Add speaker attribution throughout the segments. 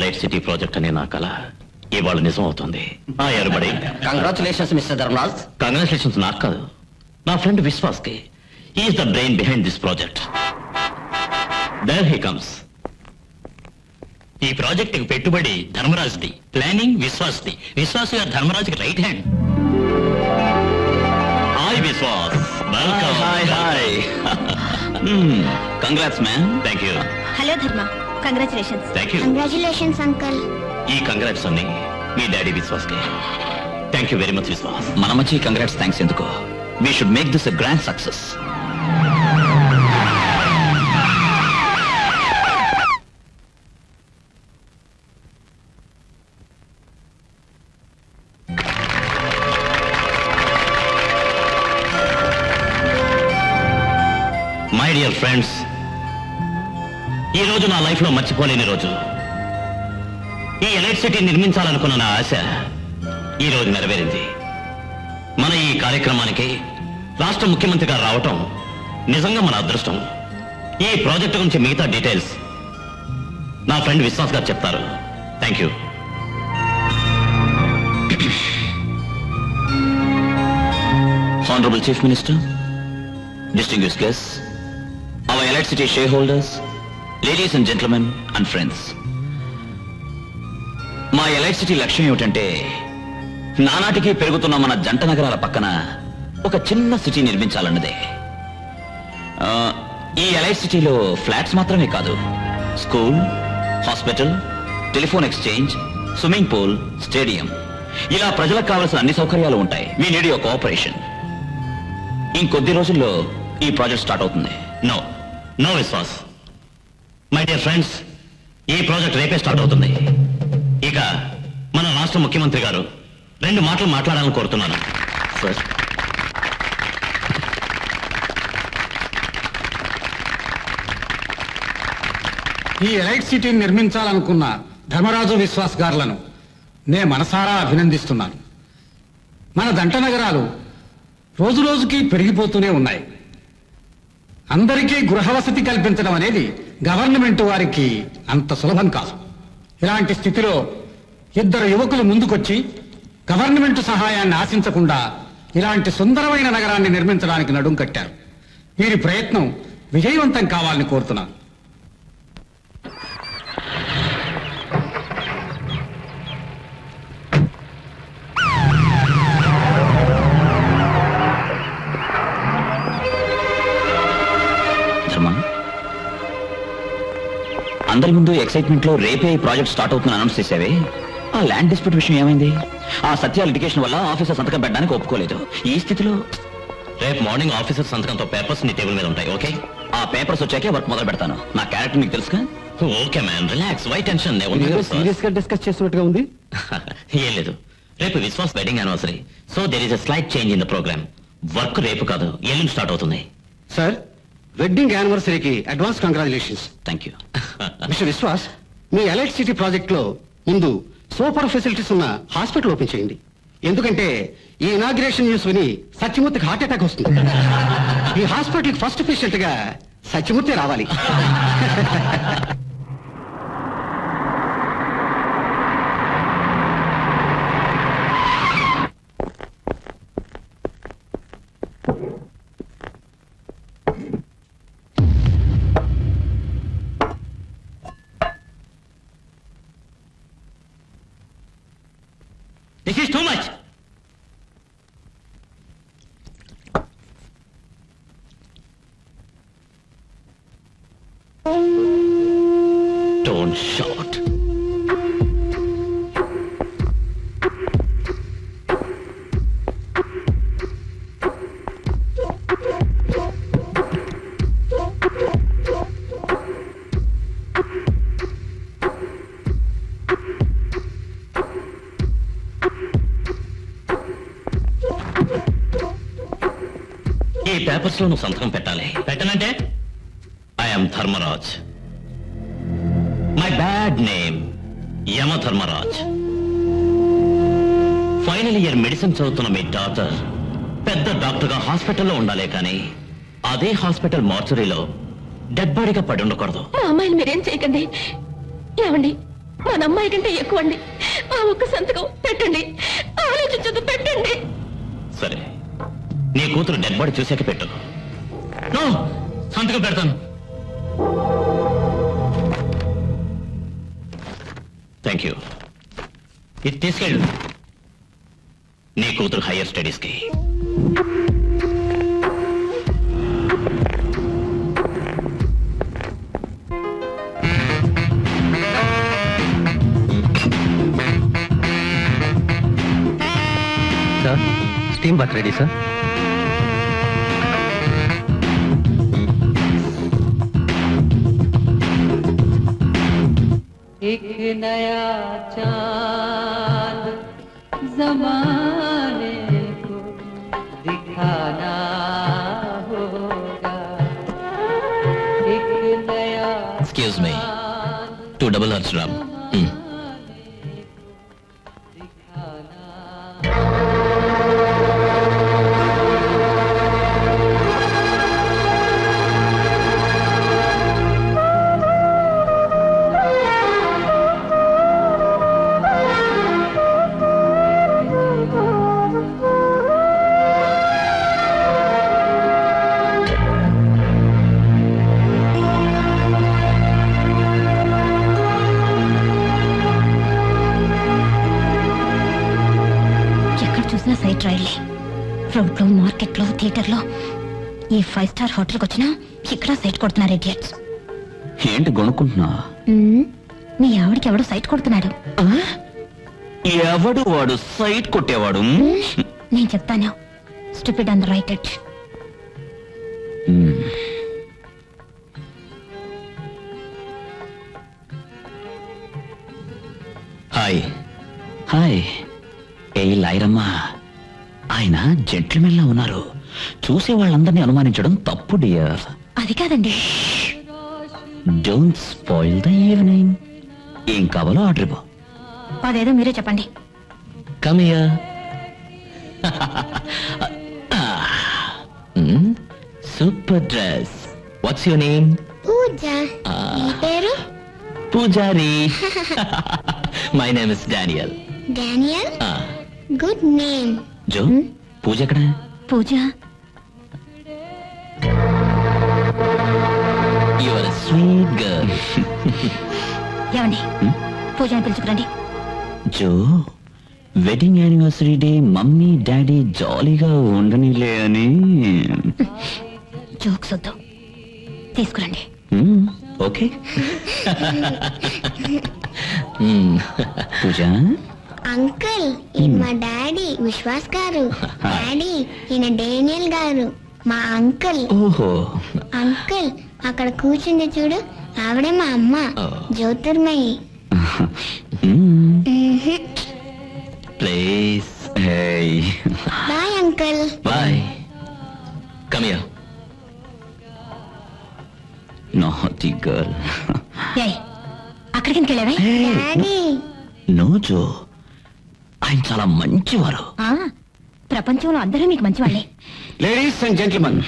Speaker 1: Elite city project అనే నా కళ ఇవాళ నిజం అవుతుంది. Everybody
Speaker 2: congratulations mister Dharmaraj.
Speaker 1: Congratulations నాకు కాదు, నా ఫ్రెండ్ విశ్వాస్ కి. He's the brain behind this project. There he comes.
Speaker 3: ఈ ప్రాజెక్ట్ పెట్టుబడి ధర్మరాజ్ది, ప్లానింగ్ విశ్వాస్ది. విశ్వాస్ గారు ధర్మరాజుకి right hand.
Speaker 1: Hi Vishwas, welcome.
Speaker 2: Hi. Congrats man.
Speaker 1: Thank you.
Speaker 4: Hello Dharma, congratulations.
Speaker 1: Thank you.
Speaker 4: Congratulations uncle.
Speaker 1: ఈ కంగ్రాట్స్ అన్ని మీ డాడీ విశ్వాస్ కి. Thank you very much Vishwas.
Speaker 2: మన మంచి కంగ్రాట్స్ థ్యాంక్స్ ఎందుకు? We should make this a grand success.
Speaker 1: My dear friends, ఈ రోజు నా లైఫ్ లో మర్చిపోలేని రోజు. ఈ ఎలైట్ సిటీ నిర్మించాలనుకున్న నా ఆశ ఈ రోజు నెరవేరింది. మన ఈ కార్యక్రమానికి రాష్ట్ర ముఖ్యమంత్రి గారు రావటం నిజంగా మన అదృష్టం. ఈ ప్రాజెక్టు గురించి మిగతా డీటెయిల్స్ నా ఫ్రెండ్ విశ్వాస్ గారు చెప్తారు. Thank you.
Speaker 2: Honorable Chief Minister, distinguished guests, our Elite City shareholders, ladies and gentlemen and friends. మా ఎలైట్ సిటీ లక్ష్యం ఏమిటంటే నానాటికి పెరుగుతున్న మన జంట నగరాల పక్కన ఒక చిన్న సిటీ నిర్మించాలన్నదే. ఈ ఎలైట్ సిటీలో ఫ్లాట్స్ మాత్రమే కాదు, school, hospital, telephone exchange, swimming pool, stadium, ఇలా ప్రజలకు కావలసిన అన్ని సౌకర్యాలు ఉంటాయి. We need your cooperation. ఇంకొద్ది రోజుల్లో ఈ ప్రాజెక్ట్ స్టార్ట్ అవుతుంది.
Speaker 1: No no Vishwas, my dear friends, ఈ ప్రాజెక్ట్ రేపే స్టార్ట్ అవుతుంది. ఇక మన రాష్ట్ర ముఖ్యమంత్రి గారు 2 మాటలు మాట్లాడాలని కోరుతున్నాను.
Speaker 2: సార్,
Speaker 5: ఈ ఎలైట్ సిటీని నిర్మించాలనుకున్న ధర్మరాజు విశ్వాస్ గారులను నే మనసారా అభినందిస్తున్నాను. మన దంట నగరాలు రోజు రోజుకి పెరిగిపోతూనే ఉన్నాయి. అందరికీ గృహవసతి కల్పించడం అనేది గవర్నమెంట్ వారికి అంత సులభం కాదు. ఇలాంటి స్థితిలో 2 యువకులు ముందుకొచ్చి గవర్నమెంట్ సహాయాన్ని ఆశించకుండా ఇలాంటి సుందరమైన నగరాన్ని నిర్మించడానికి నడుం కట్టారు. వీరి ప్రయత్నం విజయవంతం కావాలని కోరుతున్నాను.
Speaker 2: అందరి ముందు ఎక్సైట్మెంట్ లో రేపే ఈ ప్రాజెక్ట్ స్టార్ట్ అవుతుందని అనౌన్స్ చేసావే, ఆ ల్యాండ్ డిస్ప్యూట్ విషయం ఏమైంది? ఆ సత్య లిటిగేషన్ వల్ల ఆఫీసర్ సంతకం పెట్టడానికి ఒప్పుకోలేదు. ఈ స్థితిలో
Speaker 1: రేపు మార్నింగ్ ఆఫీసర్ సంతకంతో పేపర్స్ నీ టేబుల్ మీద ఉంటాయి. ఓకే?
Speaker 2: ఆ పేపర్స్ వచ్చాకే వర్క్ మొదలు పెడతాను. నా క్యారెక్టర్ మీకు తెలుసుగా.
Speaker 1: Okay man, relax, why tension.
Speaker 5: Serious గా డిస్కస్ చేస్తున్నట్టుగా ఉంది.
Speaker 1: ఏం లేదు, రేపు Vishwas wedding anniversary, so there is a slight change in the programme. Work రేపు కాదు, ఎల్లుండి స్టార్ట్ అవుతుంది.
Speaker 5: సార్, వెడ్డింగ్ యానివర్సరీకి advance congratulations.
Speaker 2: Thank you.
Speaker 5: Mister Vishwas, మీ ఎలైట్ సిటీ ప్రాజెక్ట్ లో ముందు సూపర్ ఫెసిలిటీస్ ఉన్న హాస్పిటల్ ఓపెన్ చేయండి. ఎందుకంటే ఈ ఇనాగ్రేషన్ న్యూస్ విని సత్యమూర్తికి హార్ట్ అటాక్ వస్తుంది. ఈ హాస్పిటల్ ఫస్ట్ పేషెంట్ గా సత్యమూర్తి రావాలి.
Speaker 1: This is too much. Don't shout. ఈ పేపర్స్ లో నువ్వు సంతకం పెట్టాలి. పెట్టనంటే I'm Dharmaraj. My bad name Yama Dharmaraj. Final year medicine చదువుతున్న మీ డాక్టర్ పెద్ద డాక్టర్ గా హాస్పిటల్లో ఉండాలే కానీ అదే హాస్పిటల్ మార్చరీలో డెడ్ బాడీగా పడి ఉండకూడదు.
Speaker 4: మా అమ్మాయిని మీరేం చేయకండి. ఏమండి, మన అమ్మాయి కంటే ఎక్కువ అండి. ఆ ఒక్క సంతకం పెట్టండి, ఆలోచించదు పెట్టండి.
Speaker 1: సరే, నీ కూతురు డెడ్ బాడీ చూసాక పెట్టు.
Speaker 3: సంతకం పెడతాను.
Speaker 1: Thank you.
Speaker 3: ఇది తీసుకెళ్ళు.
Speaker 1: నీ కూతురు హైయర్ స్టడీస్కి.
Speaker 6: Sir, steam bath ready sir.
Speaker 7: एक नया चांद जमाने को दिखाना होगा. एक नया
Speaker 3: Excuse me. 2 double hearts rum.
Speaker 4: Site రైల్లే, రోడ్లో, మార్కెట్లో, థియేటర్లో, ఈ 5 స్టార్ హోటల్కి వచ్చినా ఇక్కడ సైట్ కొడుతున్నారు ఇడియట్స్.
Speaker 2: ఏంటి గొనుక్కుంటున్నా?
Speaker 4: మీ ఆవిడకి ఎవడో సైట్ కొడుతున్నాడు.
Speaker 2: ఎవడు వాడు సైట్ కొట్టేవాడు?
Speaker 4: నేను చెప్తాను. Stupid on the right edge.
Speaker 2: Hi hi. ఏ లాయరమ్మా, ఆయన జెంట్మెన్ లా ఉన్నారు. చూసే వాళ్ళందరినీ అనుమానించడం తప్పు డియర్.
Speaker 4: అది కాదండి.
Speaker 2: Don't spoil the evening. ఏం కావాలో ఆర్డర్ ఇవ్వు.
Speaker 4: అదేదో మీరే చెప్పండి.
Speaker 2: Come here. Super dress. What's your name?
Speaker 4: Pooja. మీ పేరు?
Speaker 2: పూజారి. My name is Daniel.
Speaker 4: Daniel. Good name.
Speaker 2: Joe, Pooja ఎక్కడ?
Speaker 4: Pooja.
Speaker 2: You are a sweet girl.
Speaker 4: ఏమండి, పూజని పిలుచుకురండి.
Speaker 2: Joe, wedding anniversary day mummy daddy జాలీగా ఉండనిలే అని.
Speaker 4: జోక్స్ వద్దు, తీసుకురండి.
Speaker 2: ఓకే. పూజ.
Speaker 8: అంకుల్, ఈయన మా డాడీ విశ్వాస్ గారు. డాడీ, ఈయన డేనియల్ గారు మా అంకుల్.
Speaker 2: ఓహో.
Speaker 8: అంకుల్, అక్కడ కూర్చుంది చూడు, ఆవిడే మా అమ్మ Jyotirmayi.
Speaker 2: Please.
Speaker 8: Bye uncle.
Speaker 2: Bye. Come here. Naughty girl.
Speaker 4: అక్కడికి వెళ్ళావే?
Speaker 8: డాడీ.
Speaker 2: నో జో, ఆయన చాలా మంచివారు.
Speaker 4: ప్రపంచంలో అందరూ మీకు మంచి వాళ్ళే.
Speaker 5: లేడీస్ అండ్ జెంట్మెన్,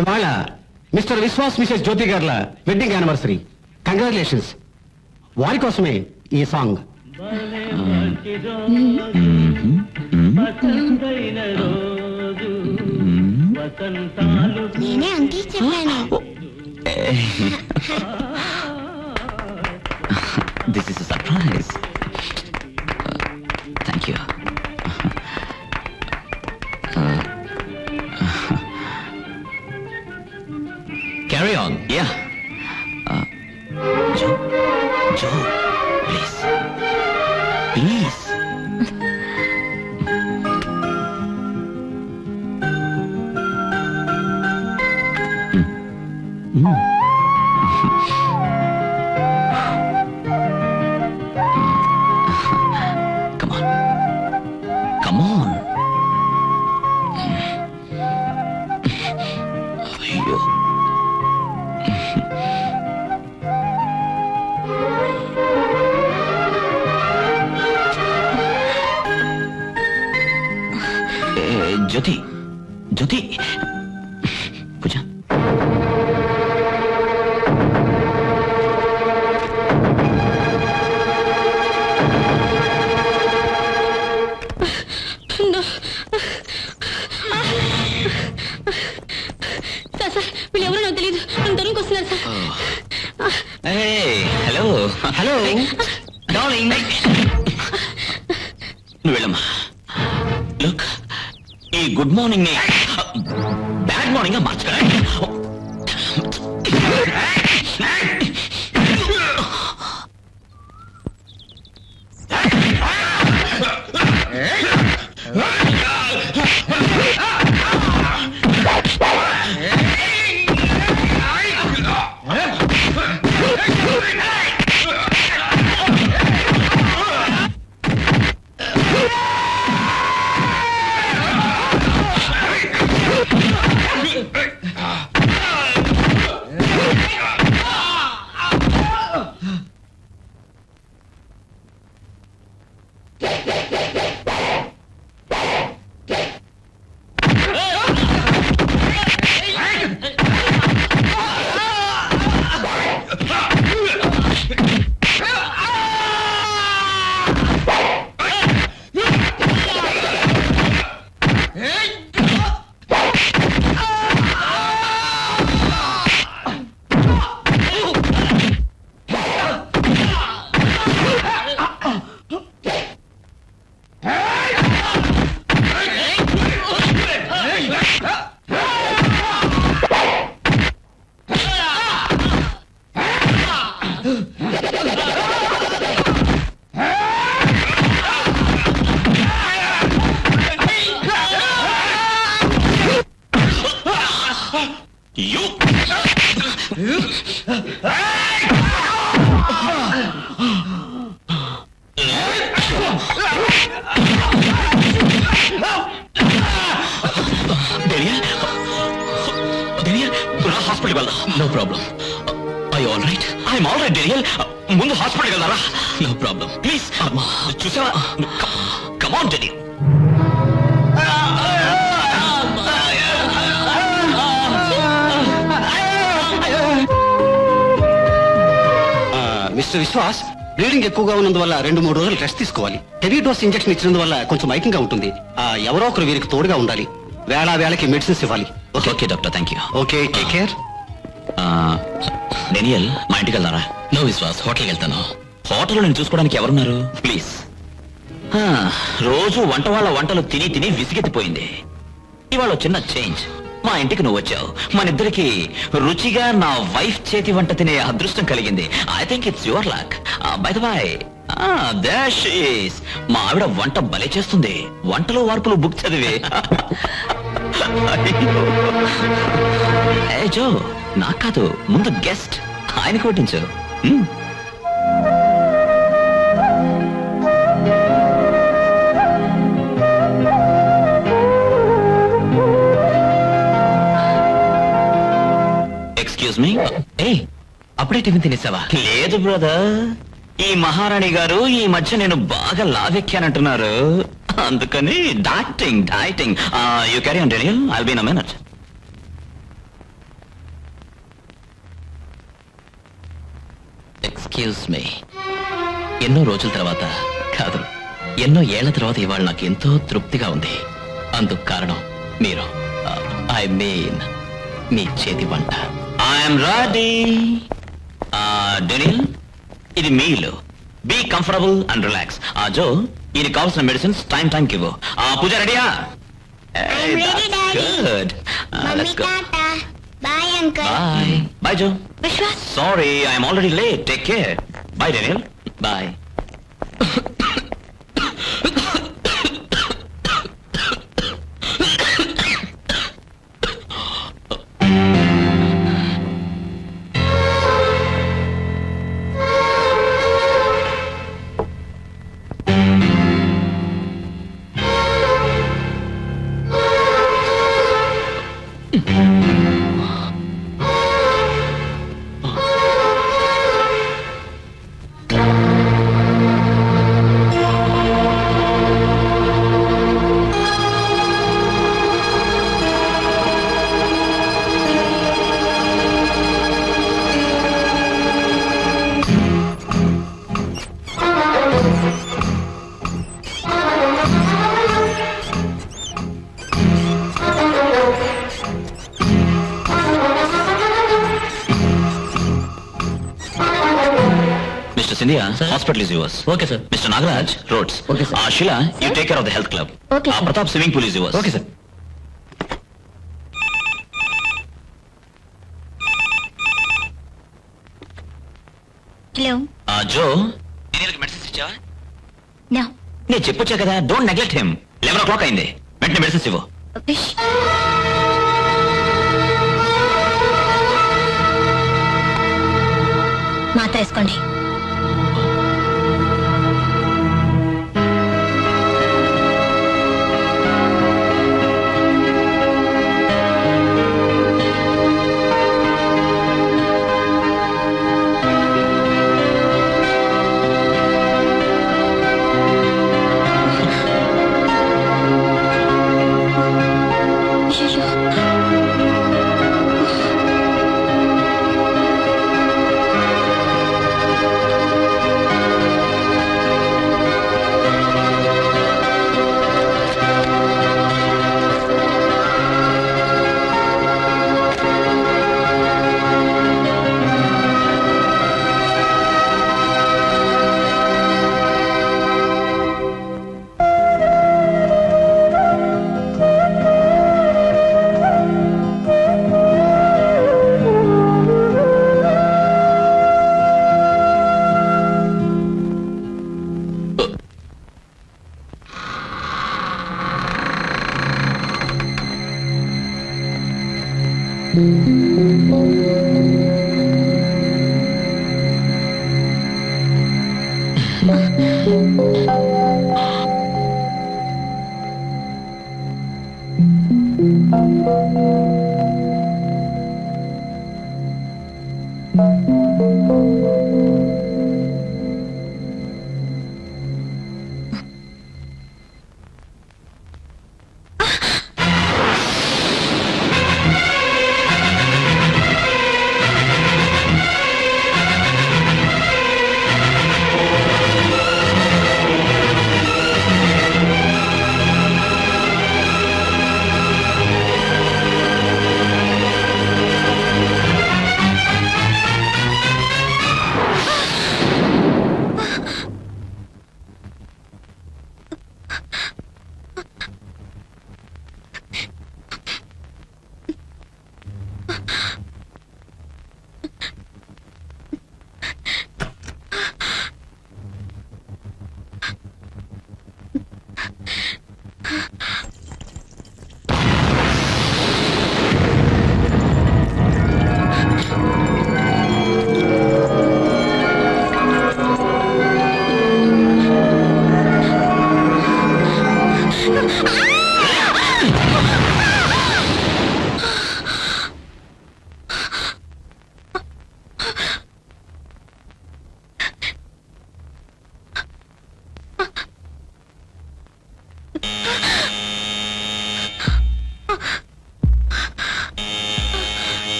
Speaker 5: ఇవాళ మిస్టర్ విశ్వాస్ మిసెస్ జ్యోతి గార్ల వెడ్డింగ్ యానివర్సరీ. కంగ్రాచులేషన్స్. వారి కోసమే ఈ సాంగ్.
Speaker 8: నేనే అంకిల్ చెప్పాను.
Speaker 2: This is surprise. Thank you.
Speaker 3: Carry on.
Speaker 2: Yeah. Joe, Joe, please. Please. Come on. Come on. అయ్యో. జ్యోతి, జ్యోతి. పూజ. డార్లింగ్ నువ్వు వెళ్ళమ్మా. లుక్, ఈ గుడ్ మార్నింగ్ ని బ్యాడ్ మార్నింగ్ గా మార్చగల. హాస్పిటల్ వెళ్దాం.
Speaker 1: No problem. I all right?
Speaker 2: I'm all right Daniel. ముందు hospital వెళ్దారా?
Speaker 1: No problem.
Speaker 2: ప్లీజ్ చూసావా? Come on Daniel.
Speaker 6: Mister Vishwas, bleeding ఎక్కువగా ఉన్నందువల్ల 2-3 రోజులు రెస్ట్ తీసుకోవాలి. హెవీ డోస్ ఇంజెక్షన్ ఇచ్చినందువల్ల కొంచెం మైకంగా ఉంటుంది. ఎవరో ఒకరు వీరికి తోడుగా ఉండాలి. వేళకి మెడిసిన్స్ ఇవ్వాలి.
Speaker 2: Okay doctor, thank you.
Speaker 6: Okay, take care.
Speaker 2: Daniel, మా ఇంటికి వెళ్దారా?
Speaker 1: నో విశ్వాస్, హోటల్కి వెళ్తాను.
Speaker 2: హోటల్లో నేను చూసుకోవడానికి ఎవరున్నారు? ప్లీజ్. రోజు వంట వాళ్ళ వంటలు తిని తిని విసిగెత్తిపోయింది. ఇవాళ చిన్న చేంజ్. మా ఇంటికి నువ్వు వచ్చావు. మన ఇద్దరికి రుచిగా నా వైఫ్ చేతి వంట తినే అదృష్టం కలిగింది. I think it's your luck. By the way, there she is. మా ఆవిడ వంట భలే చేస్తుంది. వంటలు వార్పులు బుక్ చదివే. ఏ జో, నాకు కాదు, ముందు గెస్ట్ ఆయన కొట్టించు. Excuse me.
Speaker 1: ఏ, అప్పుడే టిఫిన్ తినేసావా?
Speaker 2: లేదు బ్రదర్, ఈ మహారాణి గారు ఈ మధ్య నేను బాగా లావెక్కానంటున్నారు. అందుకని dieting. You carry on Daniel, I'll be in a minute.
Speaker 1: Excuse me. ఎన్నో రోజుల తర్వాత కాదు, ఎన్నో ఏళ్ల తర్వాత ఇవాళ నాకు ఎంతో తృప్తిగా ఉంది. అందుకు కారణం మీరు. ఐ మీన్ మీ చేతి వంట.
Speaker 2: I'm ready. డేనియల్, ఇది meal. Be comfortable and relax. Joe, ఇది కావాల్సిన మెడిసిన్స్ టైం కివ్వు. పూజ రెడీయా? Good.
Speaker 8: Mummy tata. Bye uncle.
Speaker 2: Bye, Joe.
Speaker 4: విశ్వాస్,
Speaker 2: Sorry, I'm already late. Take care. Bye, Daniel.
Speaker 1: Bye.
Speaker 2: Scindia hospital is yours.
Speaker 3: Okay sir.
Speaker 2: Mister Nagaraj Rhodes.
Speaker 3: Okay sir.
Speaker 2: Sheela you take care of the health club.
Speaker 4: Okay sir.
Speaker 2: Pratap swimming pool is yours.
Speaker 3: Okay sir.
Speaker 4: Hello.
Speaker 2: Joe డేనియల్కి medicines ఇచ్చావా?
Speaker 4: నా
Speaker 2: నేను చెప్పొచ్చా కదా, don't neglect him. 11 o'clock అయింది, వెంటనే medicines ఇవ్వు.
Speaker 4: మాత్ర వేసుకోండి.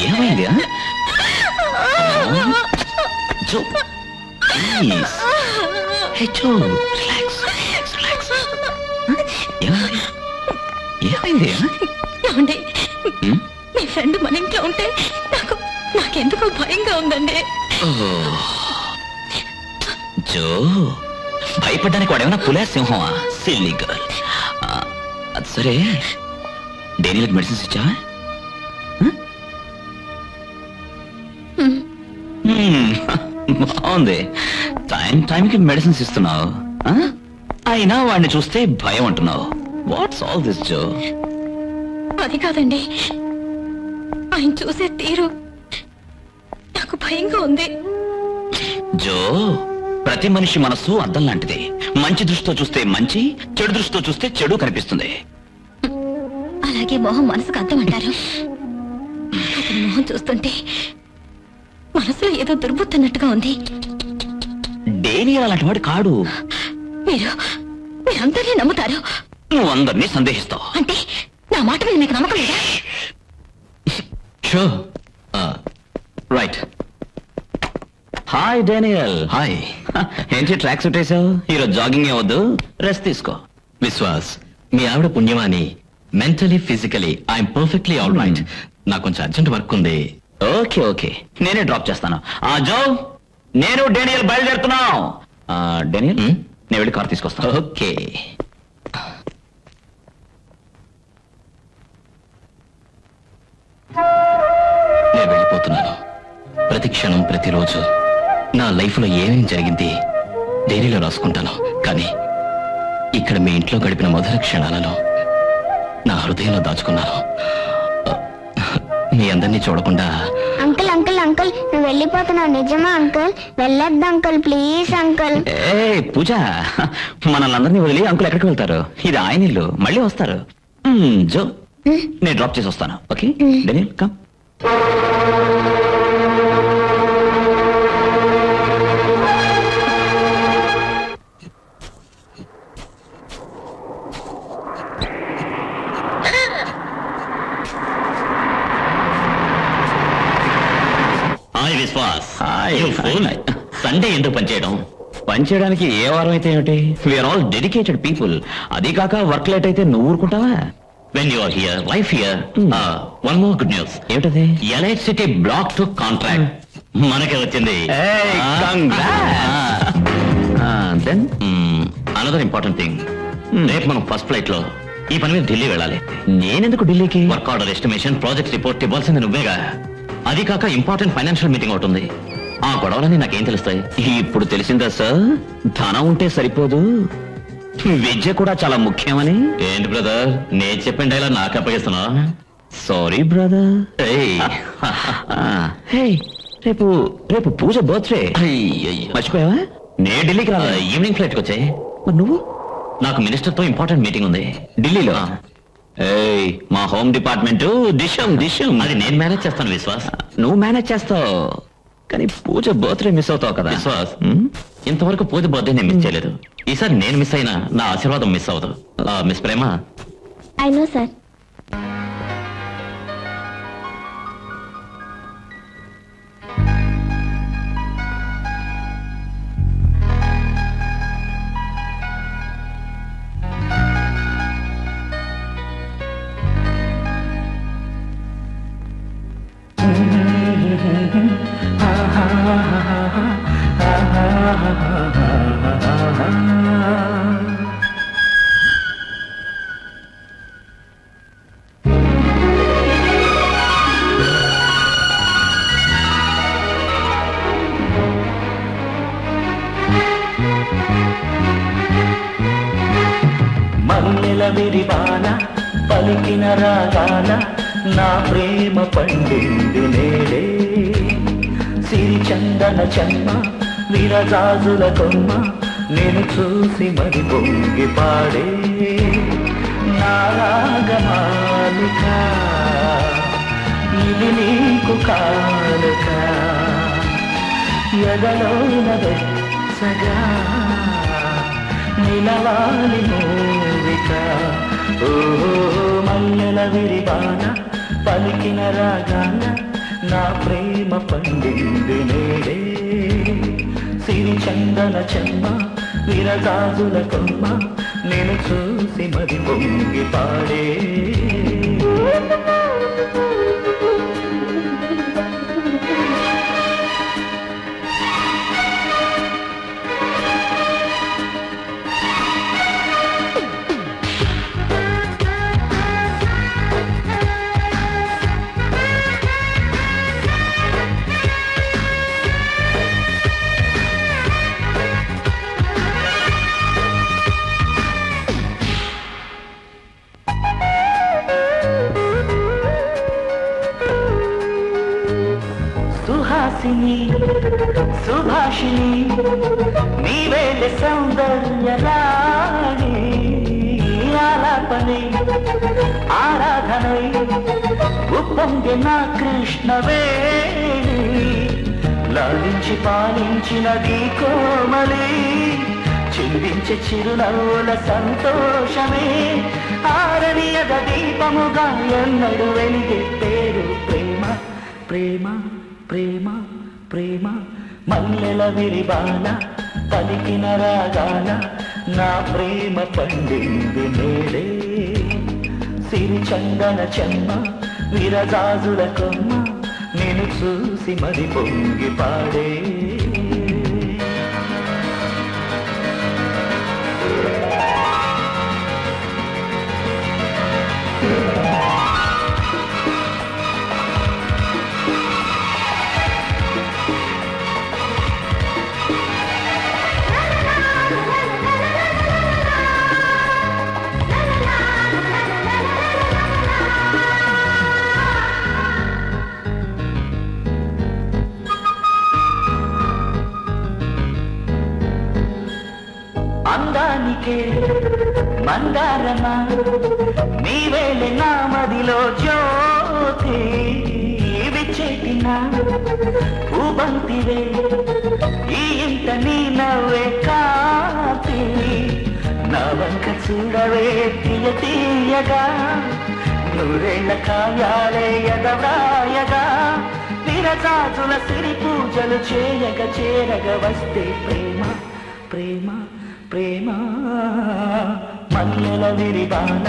Speaker 2: ఏమైంది? జో ప్లీజ్. ఏమైంది?
Speaker 4: ఏమండి, మీ ఫ్రెండ్ మన ఇంట్లో ఉంటే నాకెందుకో భయంగా ఉందండి.
Speaker 2: జో భయపడ్డానికి వాడేమన్నా పులా సింహమా? Silly girl. అది సరే, డేనియల్కి మెడిసిన్స్ ఇచ్చా? బాగుంది, టైంకి మెడిసిన్స్ ఇస్తున్నావు. అయినా వాడిని చూస్తే భయం అంటున్నావు. వాట్స్ ఆల్ దిస్ జో?
Speaker 4: అది కాదండి, ఆయన చూసే తీరు నాకు భయంగా ఉంది.
Speaker 2: జో, ప్రతి మనిషి మనసు అద్దం లాంటిది. మంచి దృష్టితో చూస్తే మంచి, చెడు దృష్టితో చూస్తే చెడు కనిపిస్తుంది.
Speaker 4: అలాగే మొహం మనసుకు అర్థం అంటారు. అతని మొహం చూస్తుంటే మనసులో ఏదో దుర్బుద్ధన్నట్టుగా ఉంది.
Speaker 2: డేనియల్ అలాంటి వాడు కాడు.
Speaker 4: మీరందరినీ నమ్ముతారు,
Speaker 2: నువ్వు అందరినీ సందేహిస్తావు.
Speaker 4: అంటే నా మాట మీద మీకు నమ్మకం లేదా?
Speaker 1: Show
Speaker 2: hi Daniel.
Speaker 1: హాయ్.
Speaker 2: ఏంటి ట్రాక్ సూట్ వేసావు? ఈరోజు జాగింగ్ ఏవద్దు, రెస్ట్ తీసుకో.
Speaker 1: విశ్వాస్, మీ ఆవిడ పుణ్యమాని mentally physically I'm perfectly all right. నాకు కొంచెం అర్జెంట్ వర్క్ ఉంది.
Speaker 2: ఓకే ఓకే, నేనే డ్రాప్ చేస్తాను. జో, నేను డేనియల్ బయలుదేరుతున్నావు. డేనియల్, నేను వెళ్ళి కార్ తీసుకొస్తాను.
Speaker 1: ఓకే. నేను వెళ్ళిపోతున్నాను. ప్రతి క్షణం, ప్రతిరోజు నా లైఫ్ లో ఏమేం జరిగింది డైరీలో రాసుకుంటాను. కానీ ఇక్కడ మీ ఇంట్లో గడిపిన మధుర క్షణాలను నా హృదయంలో దాచుకున్నాను. మీ అందరినీ చూడకుండా.
Speaker 8: అంకుల్ అంకుల్ అంకుల్ నువ్వు వెళ్ళిపోతున్నావు నిజమా అంకుల్? వెళ్ళొద్దు అంకుల్, ప్లీజ్ అంకుల్.
Speaker 2: పూజ, మనల్ని అందరినీ వదిలి అంకుల్ ఎక్కడికి వెళ్తారు? ఇది ఆయన ఇల్లు, మళ్ళీ వస్తారు. జో, నేను డ్రాప్ చేసి వస్తాను. Okay Daniel, come.
Speaker 1: Hi Vishwas.
Speaker 2: Hi.
Speaker 1: Sunday ఎందుకు పనిచేయడం?
Speaker 2: పనిచేయడానికి ఏ వారం అయితే ఏమిటి? We are all dedicated people. అది కాక వర్క్ లేట్ అయితే నువ్వు ఊరుకుంటావా?
Speaker 1: When you are here, life here. One more good news.
Speaker 2: ఏమిటది?
Speaker 1: ఎలైట్ సిటీ బ్లాక్ 2 కాంట్రాక్ట్ మనకే వచ్చింది.
Speaker 2: దెన్
Speaker 1: అనదర్ ఇంపార్టెంట్ థింగ్, రేపు మనం ఫస్ట్ ఫ్లైట్ లో ఈ పని మీద ఢిల్లీ వెళ్ళాలి.
Speaker 2: నేనెందుకు ఢిల్లీకి?
Speaker 1: Work order estimation, project report ఇవ్వాల్సింది నువ్వేగా. అది కాక ఇంపార్టెంట్ ఫైనాన్షియల్ మీటింగ్ అవుతుంది. ఆ గొడవలన్నీ నాకేం తెలుస్తాయి?
Speaker 2: ఇప్పుడు తెలిసిందా సార్, ధనం ఉంటే సరిపోదు, విద్య కూడా చాలా ముఖ్యమని.
Speaker 1: ఏంటి బ్రదర్, నేను చెప్పిన డైలాగ్ నాకు అప్పగిస్తున్నా?
Speaker 2: Sorry brother. రేపు రేపు పూజ బర్త్డే, మర్చిపోయావా?
Speaker 1: నేను ఢిల్లీకి రాదా? ఈవినింగ్ ఫ్లైట్ కి వచ్చాయి.
Speaker 2: మరి నువ్వు?
Speaker 1: నాకు మినిస్టర్ తో ఇంపార్టెంట్ మీటింగ్ ఉంది
Speaker 2: ఢిల్లీలో. మా హోమ్ డిపార్ట్మెంట్ డిషం
Speaker 1: అది నేను మేనేజ్ చేస్తాను విశ్వాస్.
Speaker 2: నువ్వు మేనేజ్ చేస్తావు, కానీ పూజ బర్త్డే మిస్ అవుతావు కదా
Speaker 1: విశ్వాస్. ఇంతవరకు పూజ బర్త్డే నేను మిస్ చేయలేదు. ఈసారి నేను మిస్ అయినా నా ఆశీర్వాదం మిస్ అవ్వదు. Miss Prema,
Speaker 8: I know sir.
Speaker 9: మల్లెల విరివాన పలికిన రాగాన నా ప్రేమ పండింది నేడే. సిరి చందన చెమ్మ విరజాజుల కొమ్మ నేను చూసి మరి పొంగి పాడే. నా రాగమాలిక ఇది నీకు కానుక, ఎదలోన వెచ్చగా నిలవాలి మూవిక. ఓహో మల్లెల విరివాన పలికిన రాగాన నా ప్రేమ పండింది నేడే. సిరి చందన చెమ్మ విరజాజుల కొమ్మ నేను చూసి మరి పొంగి పాడే. సుహాసిని సుభాషిణి నీవేల సౌందర్య రాణి. ఆలాపని ఆరాధనై ఉప్పొంగి నా కృష్ణవేణి. లాలించి పాలించినది కోమలి, చిందించే చిరునవ్వుల సంతోషమే. ఆరనియద దీపముగా ఎన్నడు వెలిగే పేరు ప్రేమ. ప్రేమ ప్రేమ ప్రేమ మల్లెల విరిబాల పలికిన రాగాల నా ప్రేమ పండింది నేడే సిరి చందన చెమ్మ విరజాజుల కొమ్మ నేను చూసి మరి పొంగి పాడే అందానికే మందారమా నీవేలే నా మదిలో జ్యోతి విచ్చేటిన పూబంతివే ఈ ఇంట నీ నవ్వే కాతి నా వంక చూడవే తీయ తీయగా నూరేళ్ల కాయాలే ఎదవ్రాయగా విరజాజుల సిరి పూజలు చేయగ చేరగ వస్తే ప్రేమ ప్రేమ ప్రేమ మల్లెల విరిబాల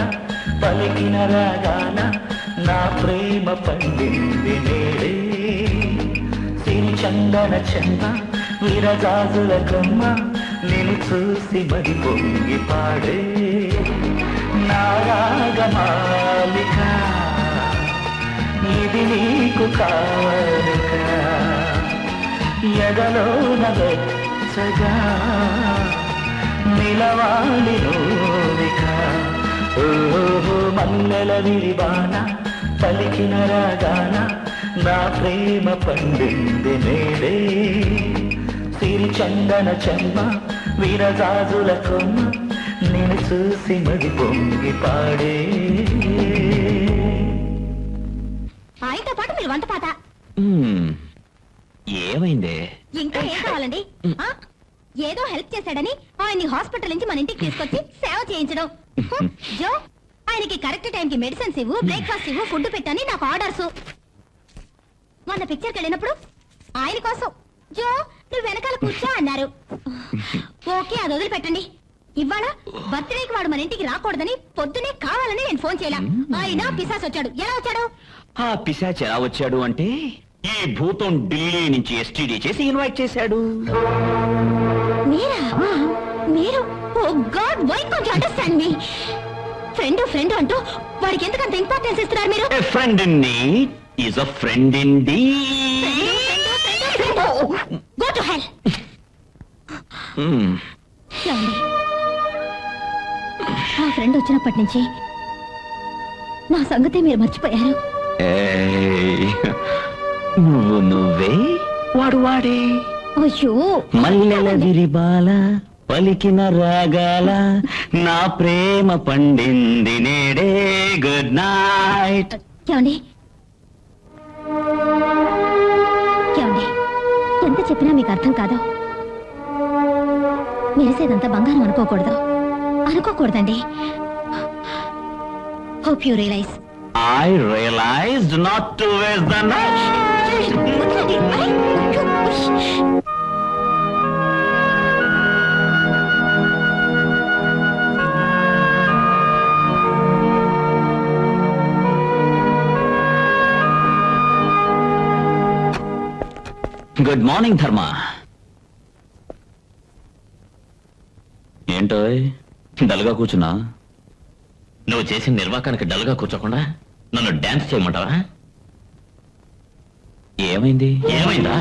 Speaker 9: పలికిన రాగాల నా ప్రేమ పండింది నేడే సిరి చందన చెమ్మ విరజాజుల కొమ్మ నేను చూసి మరి పొంగి పాడే నా రాగమాలిక ఇది నీకు కానుక ఎదలో నగచ్చగా నిలవాలి నోవిక ఓహో మల్లెల విరిబాల పలికిన రాగాల నా ప్రేమ పండింది నేడే సిరి చందన చెమ్మ విరజాజుల కొమ్మ నేను చూసి మరి పొంగి పాడే
Speaker 4: ఆయనతో పాటు మీరు వంట పాట
Speaker 2: ఏమైందే
Speaker 4: ఇంకా ఏం కావాలండి ఏదో హెల్ప్ చేశాడని ఆయన్ని హాస్పిటల్ నుంచి మన ఇంటికి తీసుకొచ్చి సేవ చేయించడం జో ఆయనకి కరెక్ట్ టైంకి మెడిసిన్స్ ఇవ్వు బ్రేక్ఫాస్ట్ ఇవ్వు ఫుడ్ పెట్టని నాకు ఆర్డర్స్ మొన్న పిక్చర్కి వెళ్ళినప్పుడు ఆయన కోసం జో నువ్వు వెనకాల కూర్చో అన్నారు ఓకే అది వదిలిపెట్టండి ఇవాళ బర్త్డేకి వాడు మన ఇంటికి రాకూడదని పొద్దునే కావాలని నేను ఫోన్ చేయలా ఆయన పిశాచ్ వచ్చాడు ఎలా వచ్చాడు
Speaker 2: ఆ పిశాచ్ ఎలా వచ్చాడు అంటే ఈ భూతం ఢిల్లీ నుంచి ఎస్టీడీ చేసి ఇన్వైట్ చేశాడు
Speaker 4: మీరు oh god why can't you understand మీ ఫ్రెండ్ అంటూ వాడికి ఎందుకంత ఇంపార్టెన్స్ ఇస్తున్నారు మీరు
Speaker 2: friend in need is a friend in
Speaker 4: go to hell ఆ ఫ్రెండ్ వచ్చినప్పటి నుంచి నా సంగతే మీరు మర్చిపోయారు
Speaker 2: నువ్వే వాడు వాడే
Speaker 4: అయ్యో
Speaker 2: మల్లెల విరిబాల పలికిన రాగాల నా ప్రేమ పండింది నేడే గుడ్ నైట్
Speaker 4: ఏమండి ఎంత చెప్పినా మీకు అర్థం కాదు మెరిసేదంతా బంగారం అనుకోకూడదండి hope you realize
Speaker 2: I realized not to waste the night. Good morning, Dharma. ఏంటో డల్గా కూర్చున్నా
Speaker 1: నువ్వు చేసిన నిర్వాకానికి డల్గా కూర్చోకుండా నన్ను డాన్స్ చేయమంటావా ఏమైందా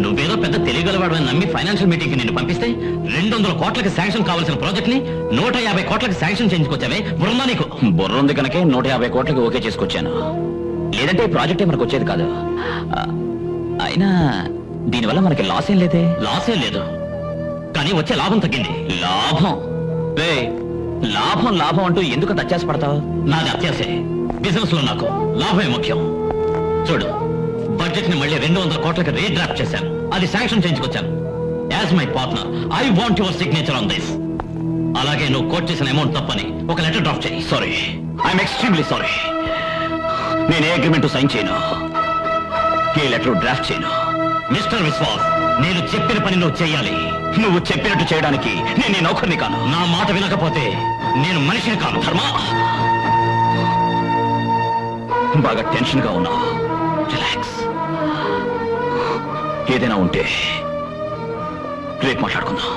Speaker 1: నువ్వేదో పెద్ద తెలియగలవాడు అని నమ్మి ఫైనాన్షియల్ మీటింగ్ కి నిన్ను పంపిస్తే 200 కోట్లకి శాంక్షన్ కావాల్సిన ప్రాజెక్ట్ ని 150 కోట్లకి శాంక్షన్ చేయించుకొచ్చావే బుర్రందా నీకు
Speaker 2: బుర్ర ఉంది కనుకే 150 కోట్లకి ఓకే చేసుకొచ్చాను లేదంటే ఈ ప్రాజెక్టే మనకు వచ్చేది కాదు అయినా దీనివల్ల మనకి లాస్ ఏం లేదు కానీ వచ్చే లాభం తగ్గింది లాభం అంటూ ఎందుకు అత్యాస పడతావు
Speaker 1: నాది అత్యాసే బిజినెస్ లో నాకు లాభమే ముఖ్యం చూడు బడ్జెట్ ని మళ్ళీ 200 కోట్లకి రీడ్రాఫ్ట్ చేశాను అది శాంక్షన్ చేయించుకొచ్చాను as my partner I want your signature on this అలాగే నువ్వు కోట్ చేసిన అమౌంట్ తప్పని ఒక లెటర్ డ్రాఫ్ట్ చేయి
Speaker 2: సారీ ఐఎమ్ ఎక్స్ట్రీమ్లీ సారీ నేను ఏ అగ్రిమెంట్ సైన్ చేయను ఏ లెటర్ డ్రాఫ్ట్ చేయను
Speaker 1: మిస్టర్ విశ్వాస్ నేను చెప్పిన పని నువ్వు చెయ్యాలి.
Speaker 2: నువ్వు చెప్పినట్టు చేయడానికి నేను నీ నౌకర్ని కాను.
Speaker 1: నా మాట వినకపోతే నేను మనిషిని కాను.
Speaker 2: ధర్మ, బాగా టెన్షన్ గా ఉన్నా. రిలాక్స్. ఏదైనా ఉంటే రేపు మాట్లాడుకుందాం.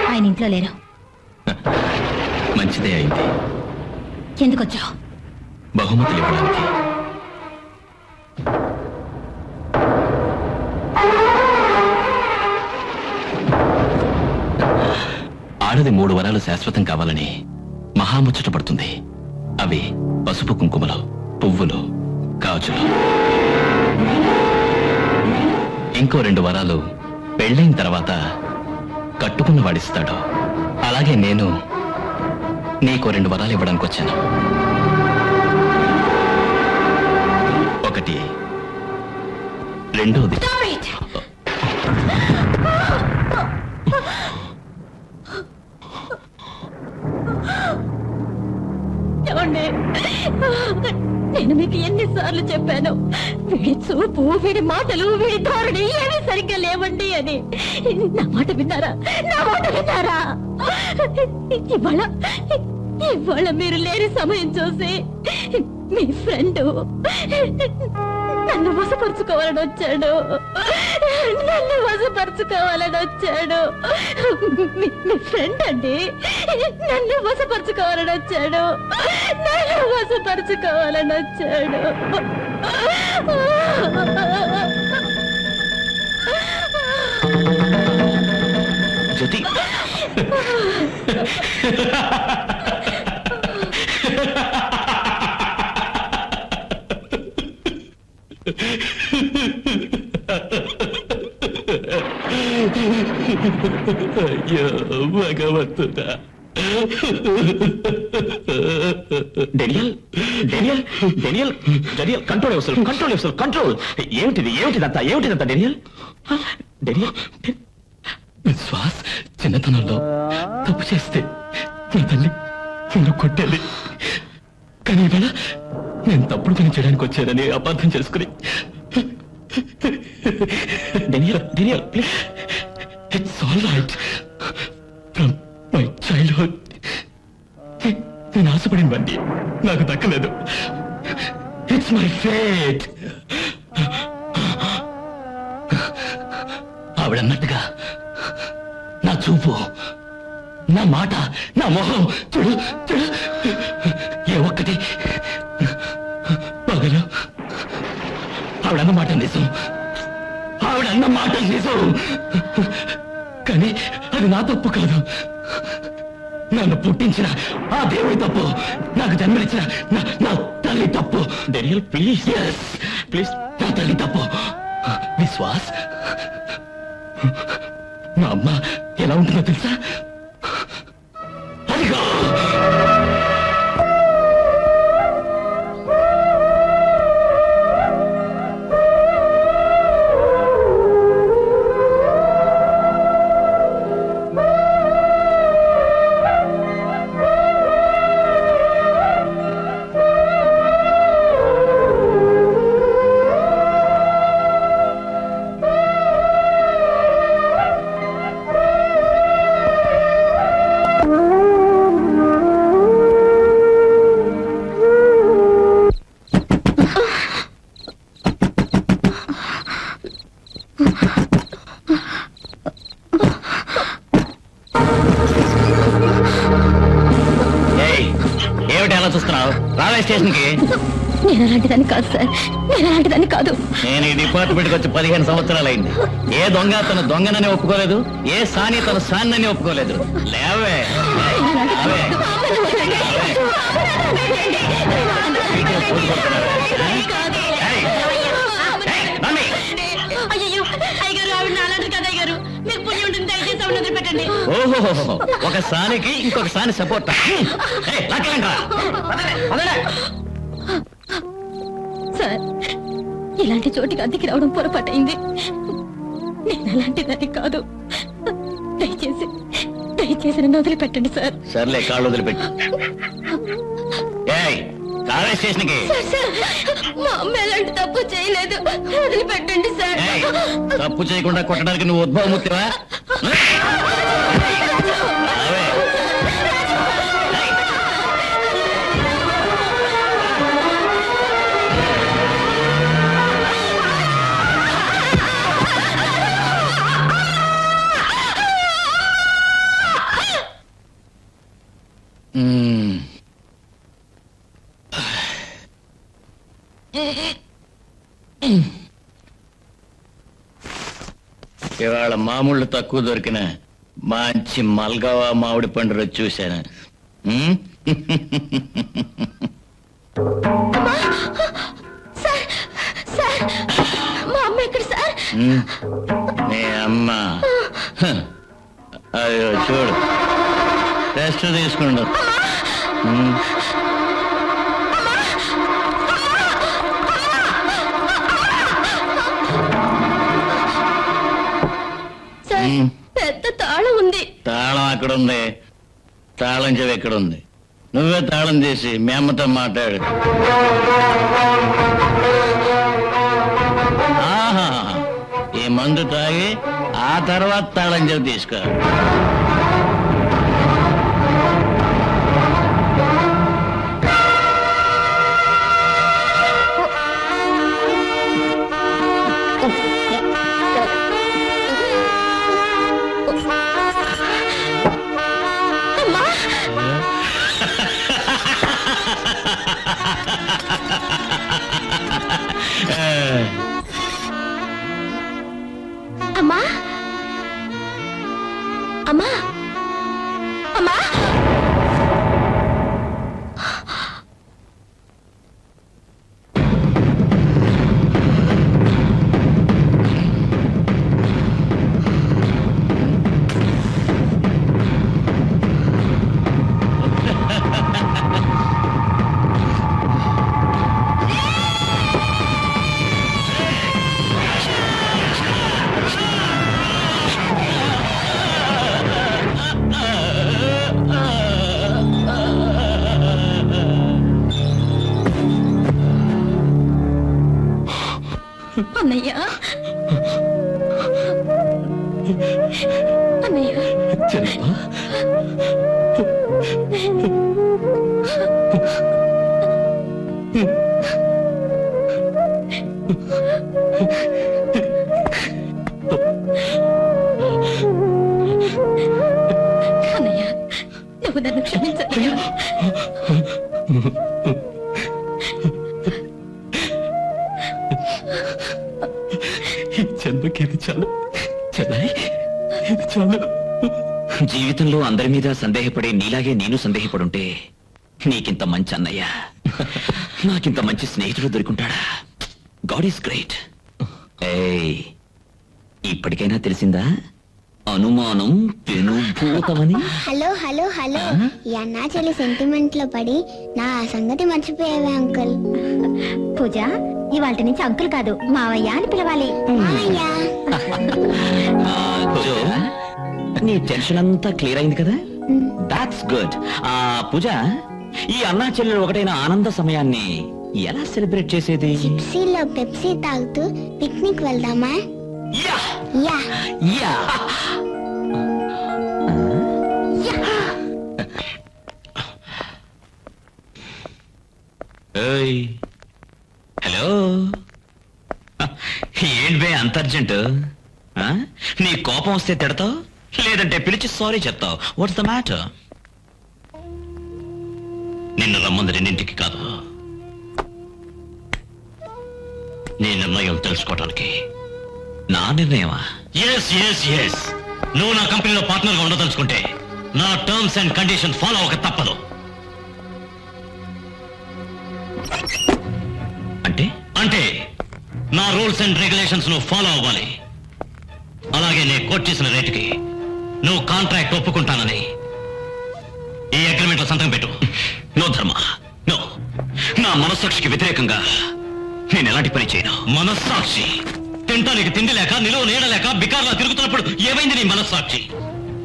Speaker 4: ఆయన ఇంట్లో లేరు.
Speaker 3: మంచిదే అయింది.
Speaker 4: ఎందుకు వచ్చావు?
Speaker 3: బహుమతులు ఇవ్వడానికి. ఆడది 3 వరాలు శాశ్వతం కావాలని మహాముచ్చట పడుతుంది. అవి పసుపు కుంకుమలు, పువ్వులు, గాజులు. ఇంకో 2 వరాలు పెళ్ళైన తర్వాత కట్టుకున్న వాడిస్తాడు. అలాగే నేను నీకో 2 వరాలు ఇవ్వడానికి వచ్చాను. ఒకటి, రెండోది.
Speaker 4: నేను మీకు ఎన్నిసార్లు చెప్పాను, వీడి చూపు, వీడి మాటలు, వీడి ధోరణి ఏమీ సరిగ్గా లేవండి అని. నా మాట విన్నారా? నా మాట విన్నారా? ఇవాళ మీరు లేని సమయం చూసి మీ ఫ్రెండ్ నన్ను వశపరుచుకోవాలని వచ్చాడు. మీ ఫ్రెండ్ అండి నన్ను వశపరుచుకోవాలని వచ్చాడు.
Speaker 2: జ్యోతి,
Speaker 3: అయ్యో భగవంతుడా.
Speaker 2: Daniel, Daniel, Daniel, Daniel, control yourself, control yourself, control. ఏమిటిదంతా? Daniel, Daniel.
Speaker 3: విశ్వాస్ చిన్నతనంలో తప్పు చేస్తే నా తల్లి నన్ను కొట్టేది. కానీ ఇవాళ నేను తప్పుడు పని చేయడానికి వచ్చానని అపార్థం చేసుకుని.
Speaker 2: Daniel, please.
Speaker 3: It's all right. From my childhood నేను ఆశపడినవన్నీ నాకు దక్కలేదు. It's my fate. ఆవిడన్నట్టుగా నా చూపు, నా మాట, నా మొహం చూడు చూడు, ఏ ఒక్కటి పగలు. ఆవిడన్న మాట నిజం, ఆవిడన్న మాట నిజం. కానీ అది నా తప్పు కాదు. నన్ను పుట్టించిన ఆ దేవుడి తప్పు, నాకు జన్మనిచ్చిన నా తల్లి తప్పు.
Speaker 2: Daniel, please.
Speaker 3: ప్లీజ్, నా తల్లి తప్పు. విశ్వాస్, మా అమ్మ ఎలా ఉంటుందో తెలుసా? అదిగో
Speaker 1: చూస్తున్నావు? రావే స్టేషన్కి.
Speaker 4: నేను అలాంటిదాన్ని కాదు సార్, నేను అలాంటిదాన్ని కాదు.
Speaker 1: నేను ఈ డిపార్ట్మెంట్కి వచ్చి 15 సంవత్సరాలు అయింది. ఏ దొంగ తన దొంగనని ఒప్పుకోలేదు, ఏ సాని తన సాన్నని ఒప్పుకోలేదు. లేవే ఓహో, ఒక సానికి ఇంకొక సాని సపోర్ట్.
Speaker 4: సార్ ఇలాంటి చోటికి అద్దెకి రావడం పొరపాటైంది. నేను అలాంటిదని కాదు. దయచేసి దయచేసి నన్ను వదిలిపెట్టండి సార్.
Speaker 1: సర్లే, కాళ్ళు వదిలిపెట్టు. స్టేషన్కి
Speaker 4: మా అమ్మ ఎలాంటి తప్పు చేయలేదు, వదిలిపెట్టండి సార్.
Speaker 1: తప్పు చేయకుండా కొట్టడానికి నువ్వు ఉద్భవమూర్తివా? ఇవాళ మామూళ్ళు తక్కువ దొరికిన మంచి మల్గావా మామిడి పండు రుచి చూశాను.
Speaker 4: మా అమ్మ ఎక్కడ సార్?
Speaker 1: నీ అమ్మ అయ్యో చూడు, రెస్ట్ తీసుకుండు.
Speaker 4: పెద్ద తాళం ఉంది.
Speaker 1: తాళం అక్కడుంది, తాళం చెవి ఎక్కడుంది? నువ్వే తాళం తీసి మీ అమ్మతో మాట్లాడు. ఆహా, ఈ మందు తాగి ఆ తర్వాత తాళం చెవి తీసుకో.
Speaker 4: అమ్మా అమ్మా అమ్మా, అన్నయ్య అన్నయ్య, అన్నయ్య నువ్వు నన్ను క్షమించయ్యా.
Speaker 3: జన్మకి చాలు చెన్నై, ఇది చాలు.
Speaker 2: జీవితంలో అందరి మీద సందేహపడే నీలాగే నేను సందేహపడుంటే నీకింత మంచి అన్నయ్య, నాకింత మంచి స్నేహితుడు దొరికింటాడా? God is great. ఇప్పటికైనా తెలిసిందా అనుమానం పెనుభూతమని?
Speaker 8: హలో హలో హలో, ఈ అన్నా చెల్లి సెంటిమెంట్ లో పడి నా సంగతి మర్చిపోయావే అంకుల్.
Speaker 4: పూజ, ఇవాళ నుంచి అంకుల్ కాదు మావయ్య అని పిలవాలి.
Speaker 8: మావయ్య.
Speaker 2: జో, నీ టెన్షన్ అంతా క్లియర్ అయింది కదా? That's good. పూజ, ఈ అన్నా చెల్లెలు ఒకటైన ఆనంద సమయాన్ని ఎలా సెలబ్రేట్ చేసేది?
Speaker 8: జిప్సీలో పెప్సీ తాగుతూ పిక్నిక్ వెళ్దామా?
Speaker 2: Yeah
Speaker 8: yeah
Speaker 2: yeah. హలో, ఏంటి అంత అర్జెంట్? నీ కోపం వస్తే తిడతావు, లేదంటే పిలిచి సారీ చెప్తావు. What's the matter?
Speaker 1: నిన్ను రమ్మంది రెండింటికి కాదు, నీ నిర్ణయం తెలుసుకోవడానికి.
Speaker 2: నా నిర్ణయమా?
Speaker 1: ఎస్ ఎస్ ఎస్, నువ్వు నా కంపెనీలో పార్ట్నర్ గా ఉండదలుచుకుంటే నా టర్మ్స్ అండ్ కండిషన్ ఫాలో అవ్వక తప్పదు.
Speaker 2: అంటే
Speaker 1: అంటే నా రూల్స్ అండ్ రెగ్యులేషన్స్ నువ్వు ఫాలో అవ్వాలి. అలాగే నేను కోట్ చేసిన రేటుకి నువ్వు కాంట్రాక్ట్ ఒప్పుకుంటానని ఈ అగ్రిమెంట్ లో సంతకం పెట్టు.
Speaker 2: నో ధర్మ, నో. నా మనస్సాక్షికి వ్యతిరేకంగా నేను ఎలాంటి పని చేయను.
Speaker 1: మనస్సాక్షి తింటానికి తిండి లేక నిలువ నీడలేక బికార్లా తిరుగుతున్నప్పుడు ఏమైంది నీ మనస్సాక్షి?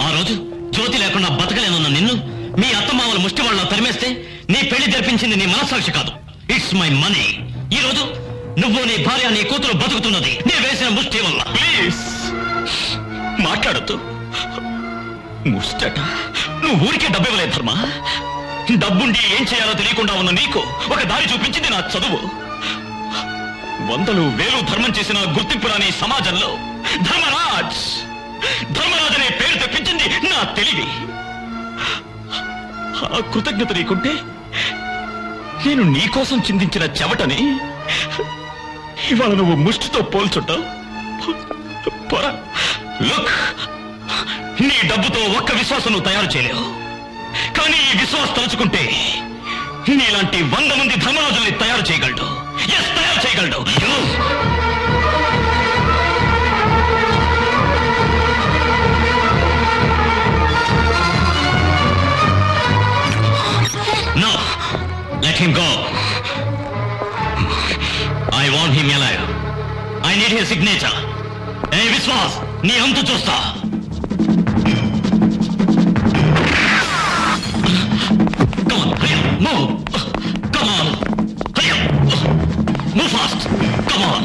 Speaker 1: ఆ రోజు జ్యోతి లేకుండా బతకలేనున్న నిన్ను మీ అత్తమామల ముష్టి వాళ్ళ తరిమేస్తే నీ పెళ్లి జరిపించింది నీ మనస్సాక్షి కాదు, ఇట్స్ మై మనీ. ఈ రోజు నువ్వు నీ భార్య నీ కూతురు బతుకుతున్నది నీ వేసిన ముష్టి వల్ల.
Speaker 2: ప్లీజ్ మాట్లాడద్దు. ముష్టట నువ్వు ఊరికే డబ్బు ఇవ్వలేదు ధర్మ. డబ్బుండి ఏం చేయాలో తెలియకుండా ఉన్న నీకు ఒక దారి చూపించింది నా చదువు. వందలు వేలు ధర్మం చేసిన గుర్తింపు రాని సమాజంలో ధర్మరాజ్ అనే పేరు తెప్పించింది నా తెలివి. ఆ కృతజ్ఞత నీకుంటే నేను నీకోసం చిందించిన చెమటని ఇవాళ నువ్వు ముష్టితో పోల్చుంటావు. లుక్, నీ డబ్బుతో ఒక్క విశ్వాసం నువ్వు తయారు చేయలేవు. కానీ ఈ విశ్వాసం తలుచుకుంటే నీలాంటి 100 మంది ధర్మరాజుల్ని తయారు చేయగలడు. ఎస్, తయారు చేయగలడు.
Speaker 1: No, let him go. I want him alive. I need his signature. Hey, Vishwas, నీ అంతు చూస్తా. Come on, hurry up, move. Come on, hurry up. Move fast. Come on.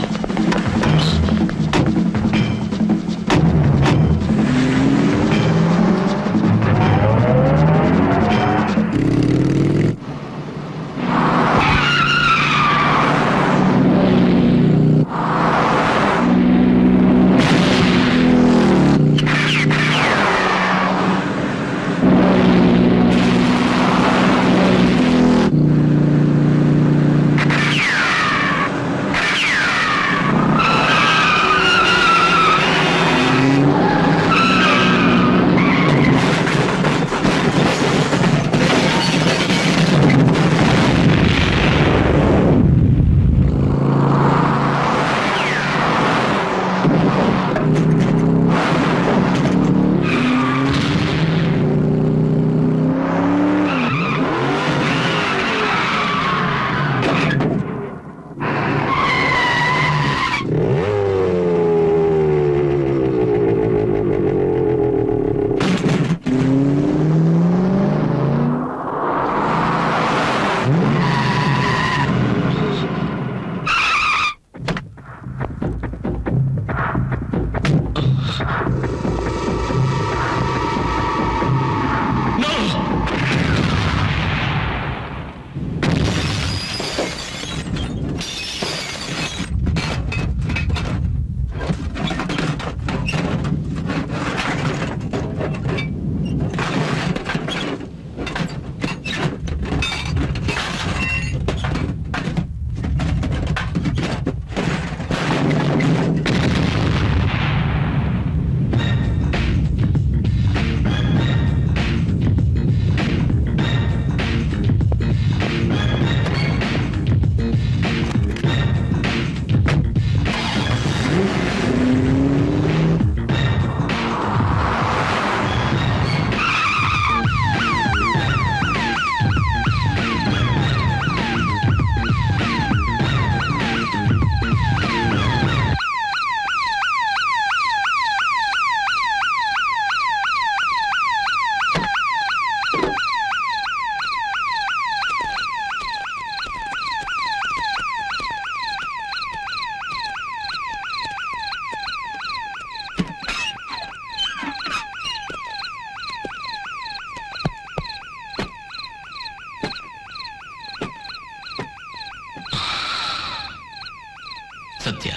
Speaker 3: సత్య,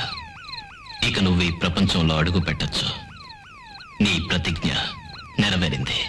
Speaker 3: ఇక నువ్వు ఈ ప్రపంచంలో అడుగు పెట్టచ్చు. నీ ప్రతిజ్ఞ నెరవేరింది.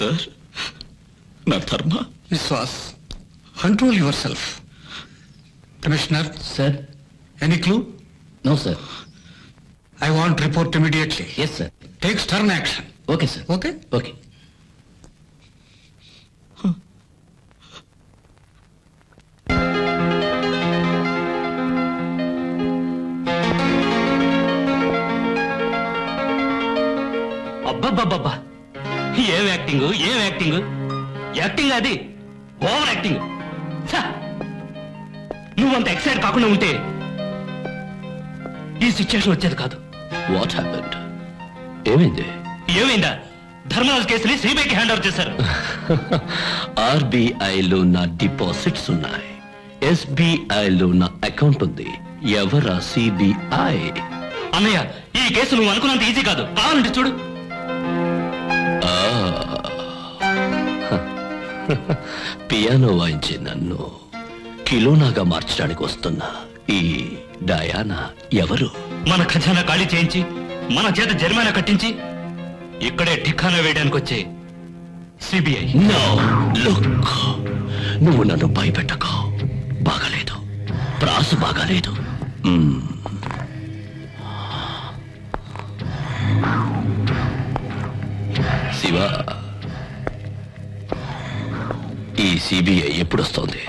Speaker 3: సార్ నా Dharma.
Speaker 5: Vishwas, control yourself. Commissioner
Speaker 3: sir.
Speaker 5: Any clue?
Speaker 3: No sir.
Speaker 5: I want report immediately.
Speaker 3: Yes sir.
Speaker 5: Take stern action.
Speaker 3: Okay sir.
Speaker 5: Okay.
Speaker 3: Okay.
Speaker 1: అబ్బబ్బబ్బబ్బా, ఏం యాక్టింగ్, ఏం యాక్టింగ్! యాక్టింగ్ అది, ఓవర్ యాక్టింగ్. నువ్వంత ఎక్సైట్ కాకుండా ఉంటే ఈ సిచ్యుయేషన్ వచ్చేది కాదు.
Speaker 2: What happened? ఏమైంది?
Speaker 1: ఏమైందా? ధర్మరాజ్ కేసుని సిబిఐకి హ్యాండ్ ఓవర్ చేశారు.
Speaker 2: ఆర్బీఐలో నా డిపాజిట్స్ ఉన్నాయి, ఎస్బీఐలో నా అకౌంట్ ఉంది. ఎవరా సిబిఐ?
Speaker 1: అన్నయ్య, ఈ కేసు నువ్వు అనుకున్నంత ఈజీ కాదు. కావాలంటే చూడు.
Speaker 2: పియానో వాయించి నన్ను కిలోనాగా మార్చడానికి వస్తున్న ఈ డయానా ఎవరు?
Speaker 1: మన ఖజానా ఖాళీ చేయించి మన చేత జరిమానా కట్టించి ఇక్కడే ఠిక్కానా వేయడానికి వచ్చే సిబిఐ.
Speaker 2: నో లుక్, నువ్వు నన్ను భయపెట్టకు. బాగాలేదు, ప్రాసు బాగాలేదు. శివ, ఈ సిబిఐ ఎప్పుడొస్తోంది?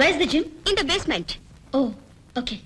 Speaker 4: Where's the gym? In the basement. Oh, okay.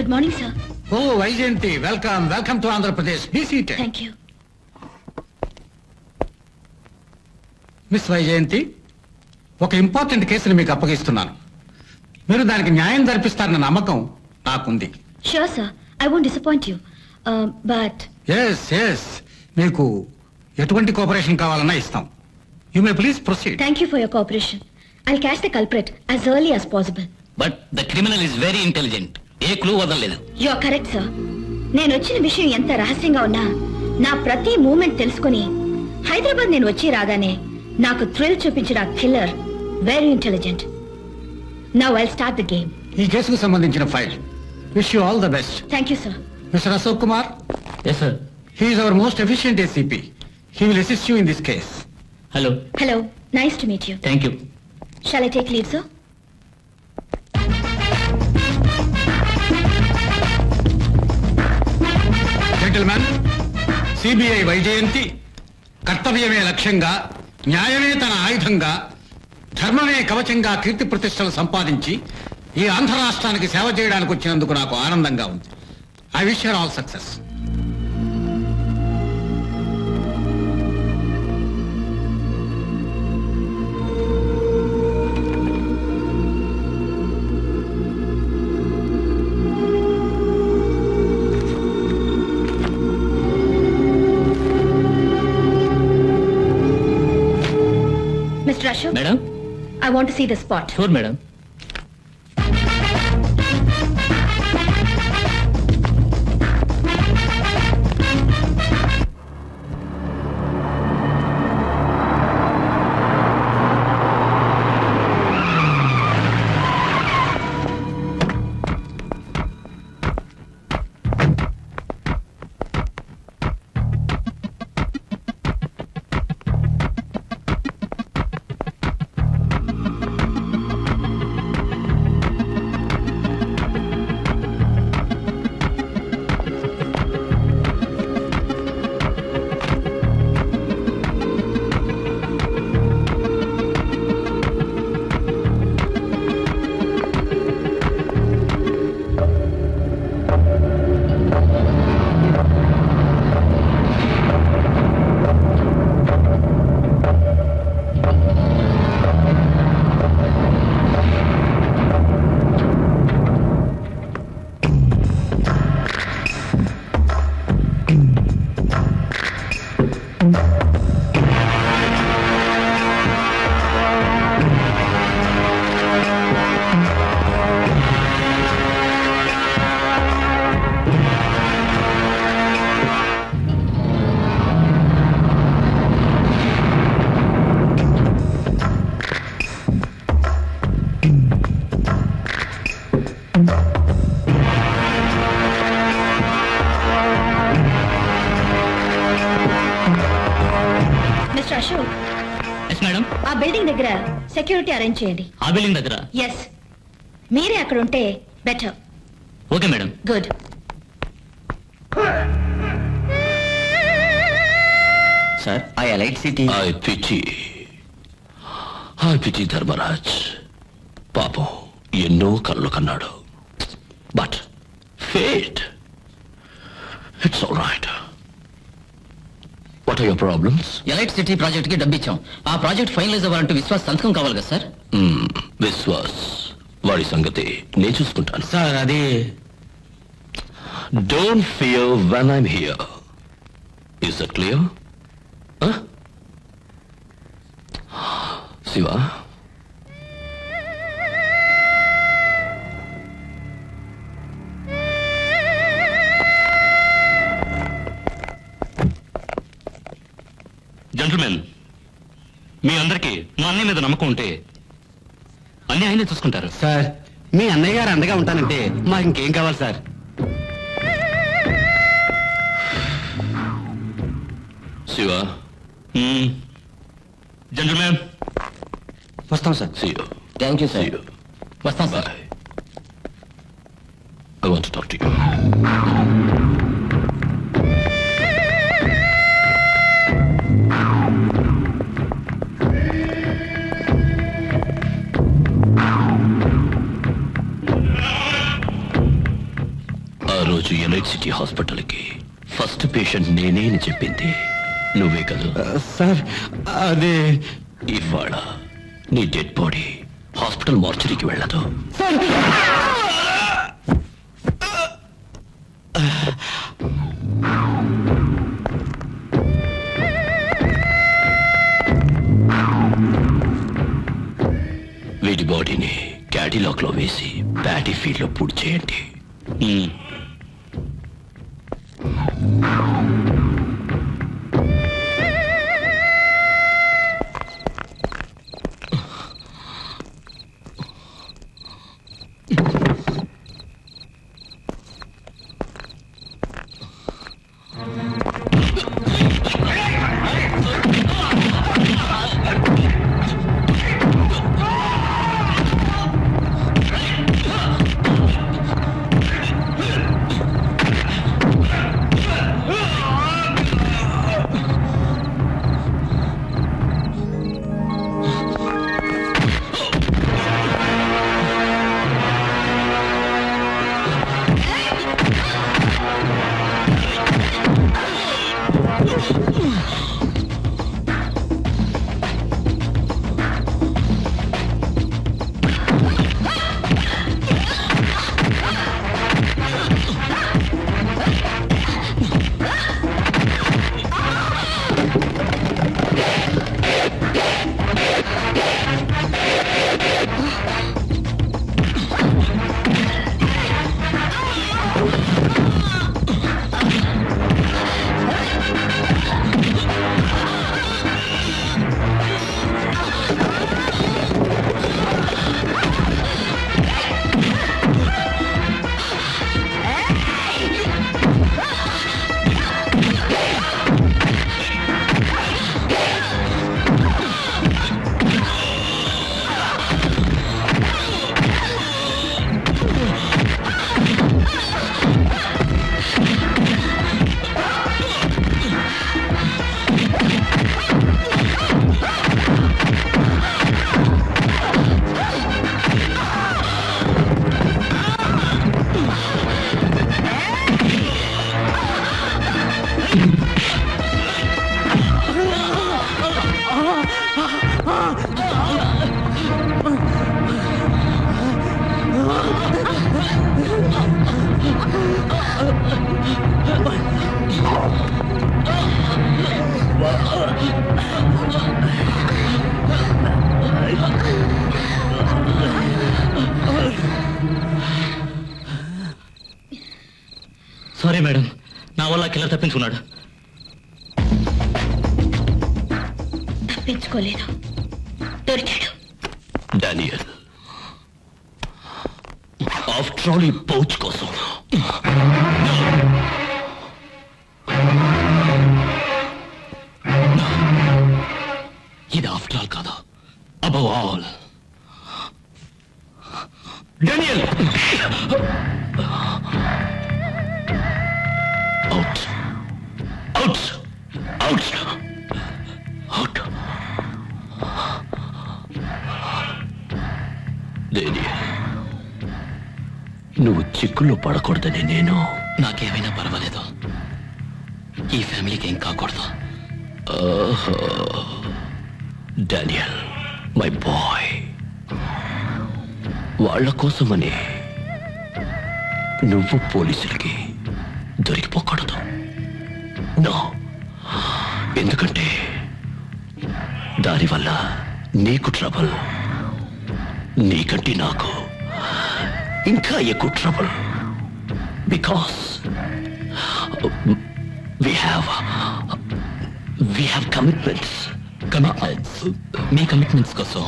Speaker 4: Good morning sir.
Speaker 5: Oh Vaijayanthi, welcome welcome to Andhra Pradesh. Be seated.
Speaker 4: Thank you.
Speaker 5: Miss Vaijayanthi, ఒక ఇంపార్టెంట్ కేసుని మీకు అప్పగిస్తున్నాను. మీరు దానికి న్యాయం జరిపిస్తారన్న నమ్మకం నాకుంది.
Speaker 4: Sure sir, I won't disappoint you. But
Speaker 5: yes మీకు ఎటువంటి కోఆపరేషన్ కావాలన్నా ఇస్తాం. You may please proceed.
Speaker 4: Thank you for your cooperation. I catch the culprit as early as possible.
Speaker 3: But the criminal is very intelligent. ఏ clue వదలలేదు.
Speaker 4: You are correct sir. నేను వచ్చిన విషయం ఎంత రహస్యంగా ఉన్నా నా ప్రతి మూమెంట్ తెలుసుకుని హైదరాబాద్ నేను వచ్చి రాగానే నాకు థ్రిల్ చూపించిన killer very intelligent. Now I'll start the game.
Speaker 5: ఈ కేసుకు సంబంధించిన file. Wish you all the best.
Speaker 4: Thank you sir.
Speaker 5: Mr Ashok Kumar.
Speaker 3: Yes sir.
Speaker 5: He is our most efficient ACP. He will assist you in this case.
Speaker 3: Hello.
Speaker 4: Hello, nice to meet you.
Speaker 3: Thank you.
Speaker 4: Shall I take leave sir?
Speaker 5: Gentlemen, CBI Vaijayanthi కర్తవ్యమే లక్ష్యంగా, న్యాయమే తన ఆయుధంగా, ధర్మమే కవచంగా కీర్తి ప్రతిష్టలు సంపాదించి ఈ ఆంధ్ర రాష్ట్రానికి సేవ చేయడానికి వచ్చినందుకు నాకు ఆనందంగా ఉంది. I wish your all success.
Speaker 4: Mr. Ashok,
Speaker 3: madam.
Speaker 4: I want to see the spot.
Speaker 3: Sure madam.
Speaker 4: Mr. Ashok,
Speaker 3: yes madam.
Speaker 4: ఆ బిల్డింగ్ దగ్గర సెక్యూరిటీ అరేంజ్ చేయండి.
Speaker 3: ఆ బిల్డింగ్ దగ్గర.
Speaker 4: ఎస్, మీరే అక్కడ ఉంటే better.
Speaker 3: Okay madam.
Speaker 4: Good.
Speaker 2: Sir, ఆ elite city.
Speaker 1: I pity Dharmaraj. పాపం ఎన్నో కళ్ళు కన్నాడు. But fate, it's all right. What are your problems?
Speaker 3: Elite city project కి డబ్బు ఇచ్చాం. ఆ ప్రాజెక్ట్ ఫైనలైజ్ అవ్వాలంటే విశ్వాస్ సంతకం కావాలి కదా సార్?
Speaker 1: విశ్వాస్, వాడి సంగతి నేను చూసుకుంటాను.
Speaker 3: సార్ అది
Speaker 1: don't fear when I'm here. Is that clear? Shiva, gentlemen, మీ అందరికీ మా అన్నయ్య మీద నమ్మకం ఉంటే అన్ని ఆయనే చూసుకుంటారు.
Speaker 6: సార్, మీ అన్నయ్య గారు అండగా ఉంటానంటే మాకు ఇంకేం కావాలి సార్?
Speaker 1: శివ, జెంటిల్మెన్,
Speaker 6: వస్తాం sir.
Speaker 1: see you.
Speaker 3: Thank you
Speaker 1: See
Speaker 3: sir.
Speaker 1: you.
Speaker 3: వస్తాం sir.
Speaker 1: Bye. I want to talk to you. రోజు ఎలైట్ సిటీ హాస్పిటల్కి ఫస్ట్ పేషెంట్ నేనే అని చెప్పింది నువ్వే కదా?
Speaker 3: సార్ అదే
Speaker 1: ఇవాళ నీ డెడ్ బాడీ హాస్పిటల్ మార్చరీకి వెళ్ళదు. వీడి బాడీని క్యాడిలాక్ లో వేసి ప్యాడీ ఫీల్డ్ లో పూర్తి చేయండి.
Speaker 3: సారీ మేడం, నా వల్ల కిల్లర్ తప్పించుకున్నాడు.
Speaker 4: తప్పించుకోలేదు, దొరికాడు.
Speaker 1: డానియల్, ఆఫ్టర్ ఆల్ ఈ పౌచ్ కోసం ఇది ఆఫ్టర్ ఆల్ కాదా, above all. Daniel, out out out out. నువ్వు చిక్కుల్లో పడకూడదని నేను.
Speaker 3: నాకేమైనా పర్వాలేదు, ఈ ఫ్యామిలీకి ఏం కాకూడదు.
Speaker 1: డానియల్, మై బాయ్, వాళ్ళ కోసమని నువ్వు పోలీసులకి దొరికిపోకూడదు. నో, ఎందుకంటే దానివల్ల నీకు ట్రబుల్, నీకంటే నాకు ఇంకా ఎక్కువ trouble. Because we have commitments.
Speaker 3: Me commitments కోసం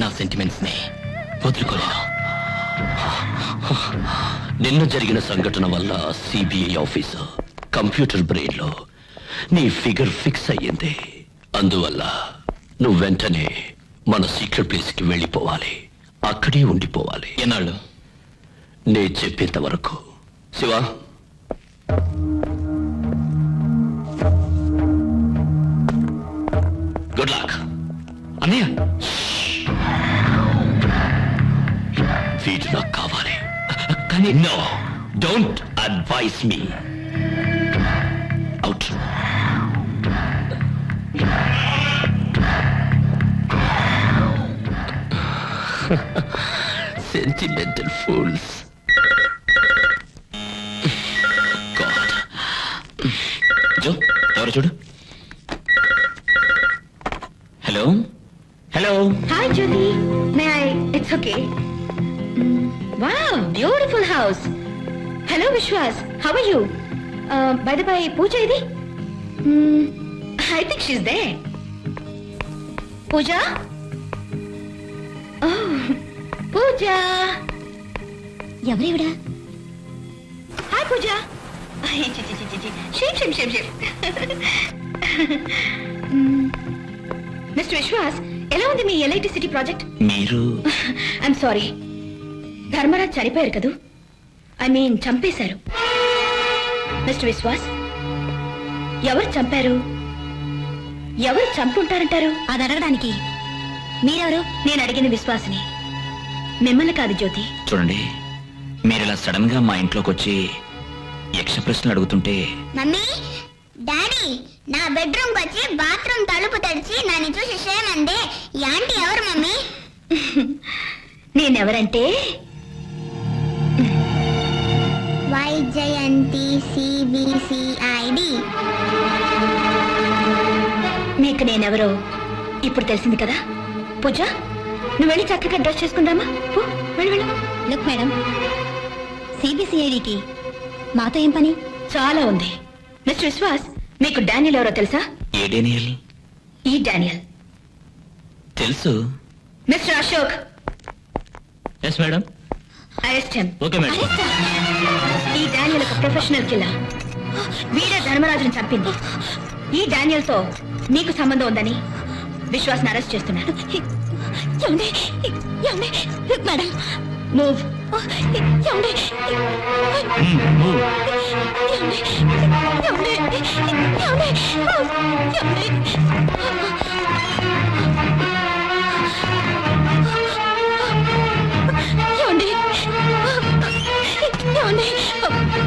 Speaker 3: నా సెంటిమెంట్స్ ని వదులుకోలేను.
Speaker 1: నిన్న జరిగిన సంఘటన వల్ల సిబిఐ ఆఫీసర్ కంప్యూటర్ బ్రెయిన్ లో నీ ఫిగర్ ఫిక్స్ అయ్యింది. అందువల్ల నువ్వు వెంటనే మన సీక్రెట్ ప్లేస్ కి వెళ్ళిపోవాలి, అక్కడే ఉండిపోవాలి.
Speaker 3: ఎన్నాళ్ళు?
Speaker 1: నే చెప్పేంత వరకు. Shiva, good luck.
Speaker 3: అన్నయ్య,
Speaker 1: వీడు నాకు కావాలి. కానీ no, don't
Speaker 2: advise me out.
Speaker 3: Sentimental fools.
Speaker 2: God. Joe, ఎవరు చూడు. Hello hello.
Speaker 4: Hi, Judy. May I? It's okay. Wow, beautiful house. Hello, Vishwas. How are you? By the way, Pooja idi? I think she's there. Pooja? Oh, Pooja. ఎవరివిడా? Hi, Pooja. Shame. Mr. Vishwas, ఎలా ఉంది మీ LIT city project?
Speaker 2: మీరు
Speaker 4: I'm sorry, Dharmaraj చనిపోయారు కదూ, I mean చంపేశారు. Mister Vishwas, ఎవరు చంపారు? ఎవరు చంపుంటారంటారు? అది అడగడానికి మీరెవరు? నేను అడిగిన విశ్వాస్ని, మిమ్మల్ని కాదు జ్యోతి.
Speaker 2: చూడండి, మీరు ఇలా సడన్ గా మా ఇంట్లోకి వచ్చి యక్ష ప్రశ్నలు అడుగుతుంటే.
Speaker 8: మమ్మీ, డాడీ నా బెడ్రూమ్ వచ్చి బాత్రూమ్ తలుపు తెరిచి నన్ను చూసి షేమందే ఈ ఆంటీ ఎవరు మమ్మీ?
Speaker 4: నేనెవరంటే
Speaker 8: వైజయంతి సిబిసిఐడి.
Speaker 4: మీకు నేనెవరో ఇప్పుడు తెలిసింది కదా. పూజ, నువ్వు వెళ్ళి చక్కగా డ్రెస్ చేసుకుందామా? వెళ్ళు. లుక్ మేడం, సిబిసిఐడికి మాతో ఏం పని? చాలా ఉంది. మిస్టర్ విశ్వాస్, మీకు డానియల్ ఎవరో తెలుసా?
Speaker 2: ఏ డానియల్?
Speaker 4: ఈ డానియల్
Speaker 2: తెలుసు.
Speaker 4: Mister Ashok.
Speaker 3: Yes madam.
Speaker 4: Arrest him.
Speaker 3: Okay madam.
Speaker 4: ఈ డానియల్ ఒక ప్రొఫెషనల్ కిల్లర్. వీడే ధర్మరాజును చంపింది. ఈ డానియల్ తో నీకు సంబంధం ఉందని విశ్వాస్ని అరెస్ట్ చేస్తున్నాడు. Madam, move.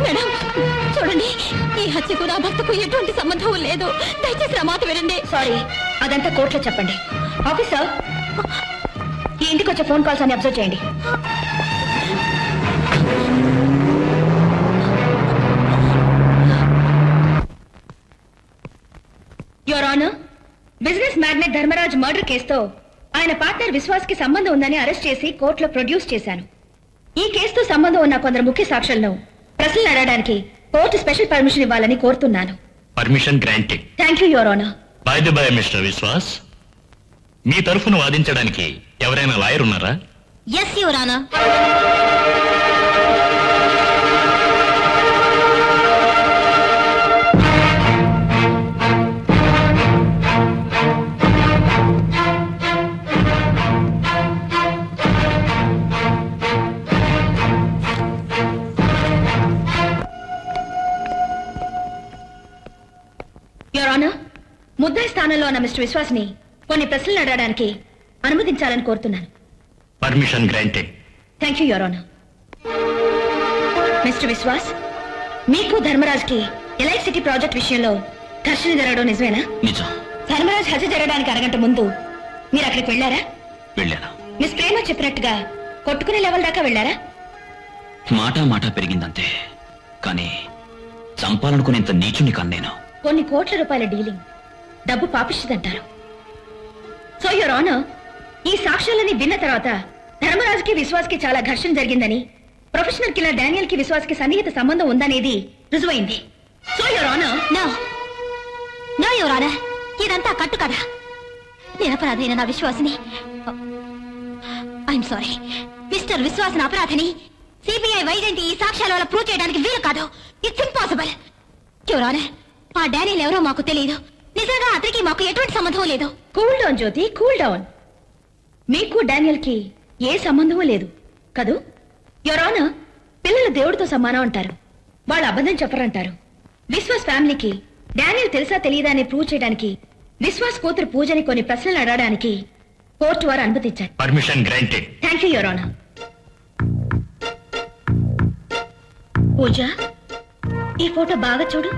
Speaker 4: మేడం చూడండి, ఈ హత్యకు నా భర్తకు ఎటువంటి సంబంధం లేదు. దయచేసి నా మాట వినండి. సారీ, అదంతా కోర్టులో చెప్పండి. ఆఫీసర్, ఈ ఇంటికి వచ్చే ఫోన్ కాల్స్ అని అబ్జర్వ్ చేయండి. Your honour, business magnet Dharmaraj murder కేసుతో ఆయన పార్ట్నర్ విశ్వాస్ కి సంబంధం ఉందని అరెస్ట్ చేసి కోర్టులో ప్రొడ్యూస్ చేశాను. ఈ కేసుతో సంబంధం ఉన్న కొందరు ముఖ్య సాక్షులను ప్రశ్నలు అడగడానికి కోర్టు స్పెషల్ పర్మిషన్ ఇవ్వాలని కోరుతున్నాను.
Speaker 1: Permission granted.
Speaker 4: Thank you your honour.
Speaker 1: By the by Mr Vishwas, మీ తరఫున వాదించడానికి ఎవరైనా లాయర్ ఉన్నారా?
Speaker 4: Yes your honour. Your honour, ముద్దాయి స్థానంలో ఉన్న మిస్టర్ విశ్వాస్ ని కొన్ని ప్రశ్నలు అడగడానికి అనుమతించాలని కోరుతున్నాను.
Speaker 1: Permission granted.
Speaker 4: Thank you your honour. Mister Vishwas, మీకు ధర్మరాజ్ కి ఎలైట్ సిటీ ప్రాజెక్ట్ విషయంలో ఘర్షణ జరగడం నిజమేనా?
Speaker 2: నిజం.
Speaker 4: ధర్మరాజ్ హత్య జరగడానికి అరగంట ముందు మీరు అక్కడికి వెళ్ళారా?
Speaker 2: వెళ్ళాను.
Speaker 4: మిస్ ప్రేమ చెప్పినట్టుగా కొట్టుకునే లెవెల్ దాకా వెళ్ళారా?
Speaker 2: మాట పెరిగిందంతే, కానీ చంపాలనుకునేంత నీచుని కాను నేను.
Speaker 4: కొన్ని కోట్ల రూపాయల డీలింగ్ డబ్బు పాపిస్తుందంటారు. సో యువర్ ఆనర్, ఈ సాక్ష్యాలని విన్న తర్వాత ధర్మరాజుకి విశ్వాస్ కి చాలా ఘర్షణ జరిగిందని, ప్రొఫెషనల్ కిల్లర్ డానియల్ కి విశ్వాస్ కి సన్నిహిత సంబంధం ఉందనేది రుజువైంది. So your honour. No your honour, ఇదంతా కట్టు కదా. నిరపరాధైన నా విశ్వాసిని, ఐఎమ్ సారీ, మిస్టర్ విశ్వాస్ అపరాధిని సిబిఐ వైజయంతి ఈ సాక్ష్యాల వల్ల ప్రూవ్ చేయడానికి వీలు కాదు. It's impossible. యువర్ ఆనర్, ఆ డానియల్ ఎవరో మాకు తెలియదు. నిజంగా అతనికి మాకు ఎటువంటి సంబంధం లేదు. Cool down Jyothi, cool down. మీకు డానియల్ కి ఏ సంబంధమూ లేదు కదూ? యువర్ ఆనర్, పిల్లలు దేవుడితో సమానం అంటారు, వాళ్ళు అబద్ధం చెప్పరంటారు. విశ్వాస్ ఫ్యామిలీకి డానియల్ తెలుసా తెలియదా అని ప్రూవ్ చేయడానికి విశ్వాస్ కూతురు పూజని కొన్ని ప్రశ్నలు అడగడానికి కోర్టు వారు అనుమతించారు.
Speaker 1: Permission granted.
Speaker 4: Thank you your honour. Pooja, ఈ ఫోటో బాగా చూడు.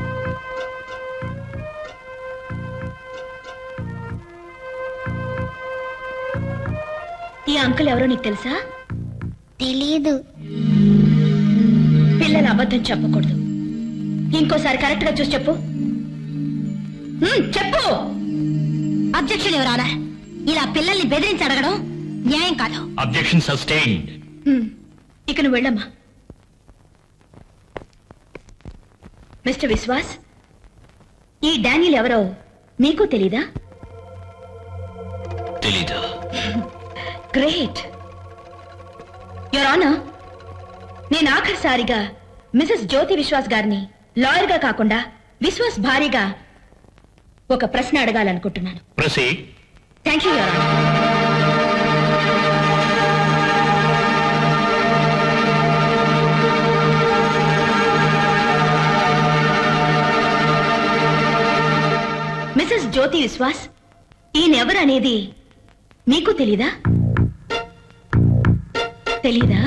Speaker 4: ఈ అంకుల్ ఎవరో నీకు తెలుసా?
Speaker 8: తెలీదు.
Speaker 4: పిల్లలు అబద్ధం చెప్పకూడదు. ఇంకోసారి కరెక్ట్ గా చూసి చెప్పు. చెప్పు. అబ్జెక్షన్ ఎవరానా? ఇలా పిల్లల్ని బెదిరించి అడగడం న్యాయం కాదు.
Speaker 1: Objection sustained.
Speaker 4: ఇక నువ్వు వెళ్ళమ్మా. మిస్టర్ విశ్వాస్, ఈ డానియల్ ఎవరో మీకు తెలీదా?
Speaker 2: తెలీదు.
Speaker 4: గ్రేట్. యువర్ ఆనర్, నేను ఆఖరిసారిగా మిసెస్ జ్యోతి విశ్వాస్ గారిని లాయర్ గా కాకుండా విశ్వాస్ భార్యగా ఒక ప్రశ్న అడగాలనుకుంటున్నాను.
Speaker 1: Proceed.
Speaker 4: Thank you your honour. Mrs Jyothi Vishwas, ఈయనెవరనేది మీకు తెలీదా? తెలీదా?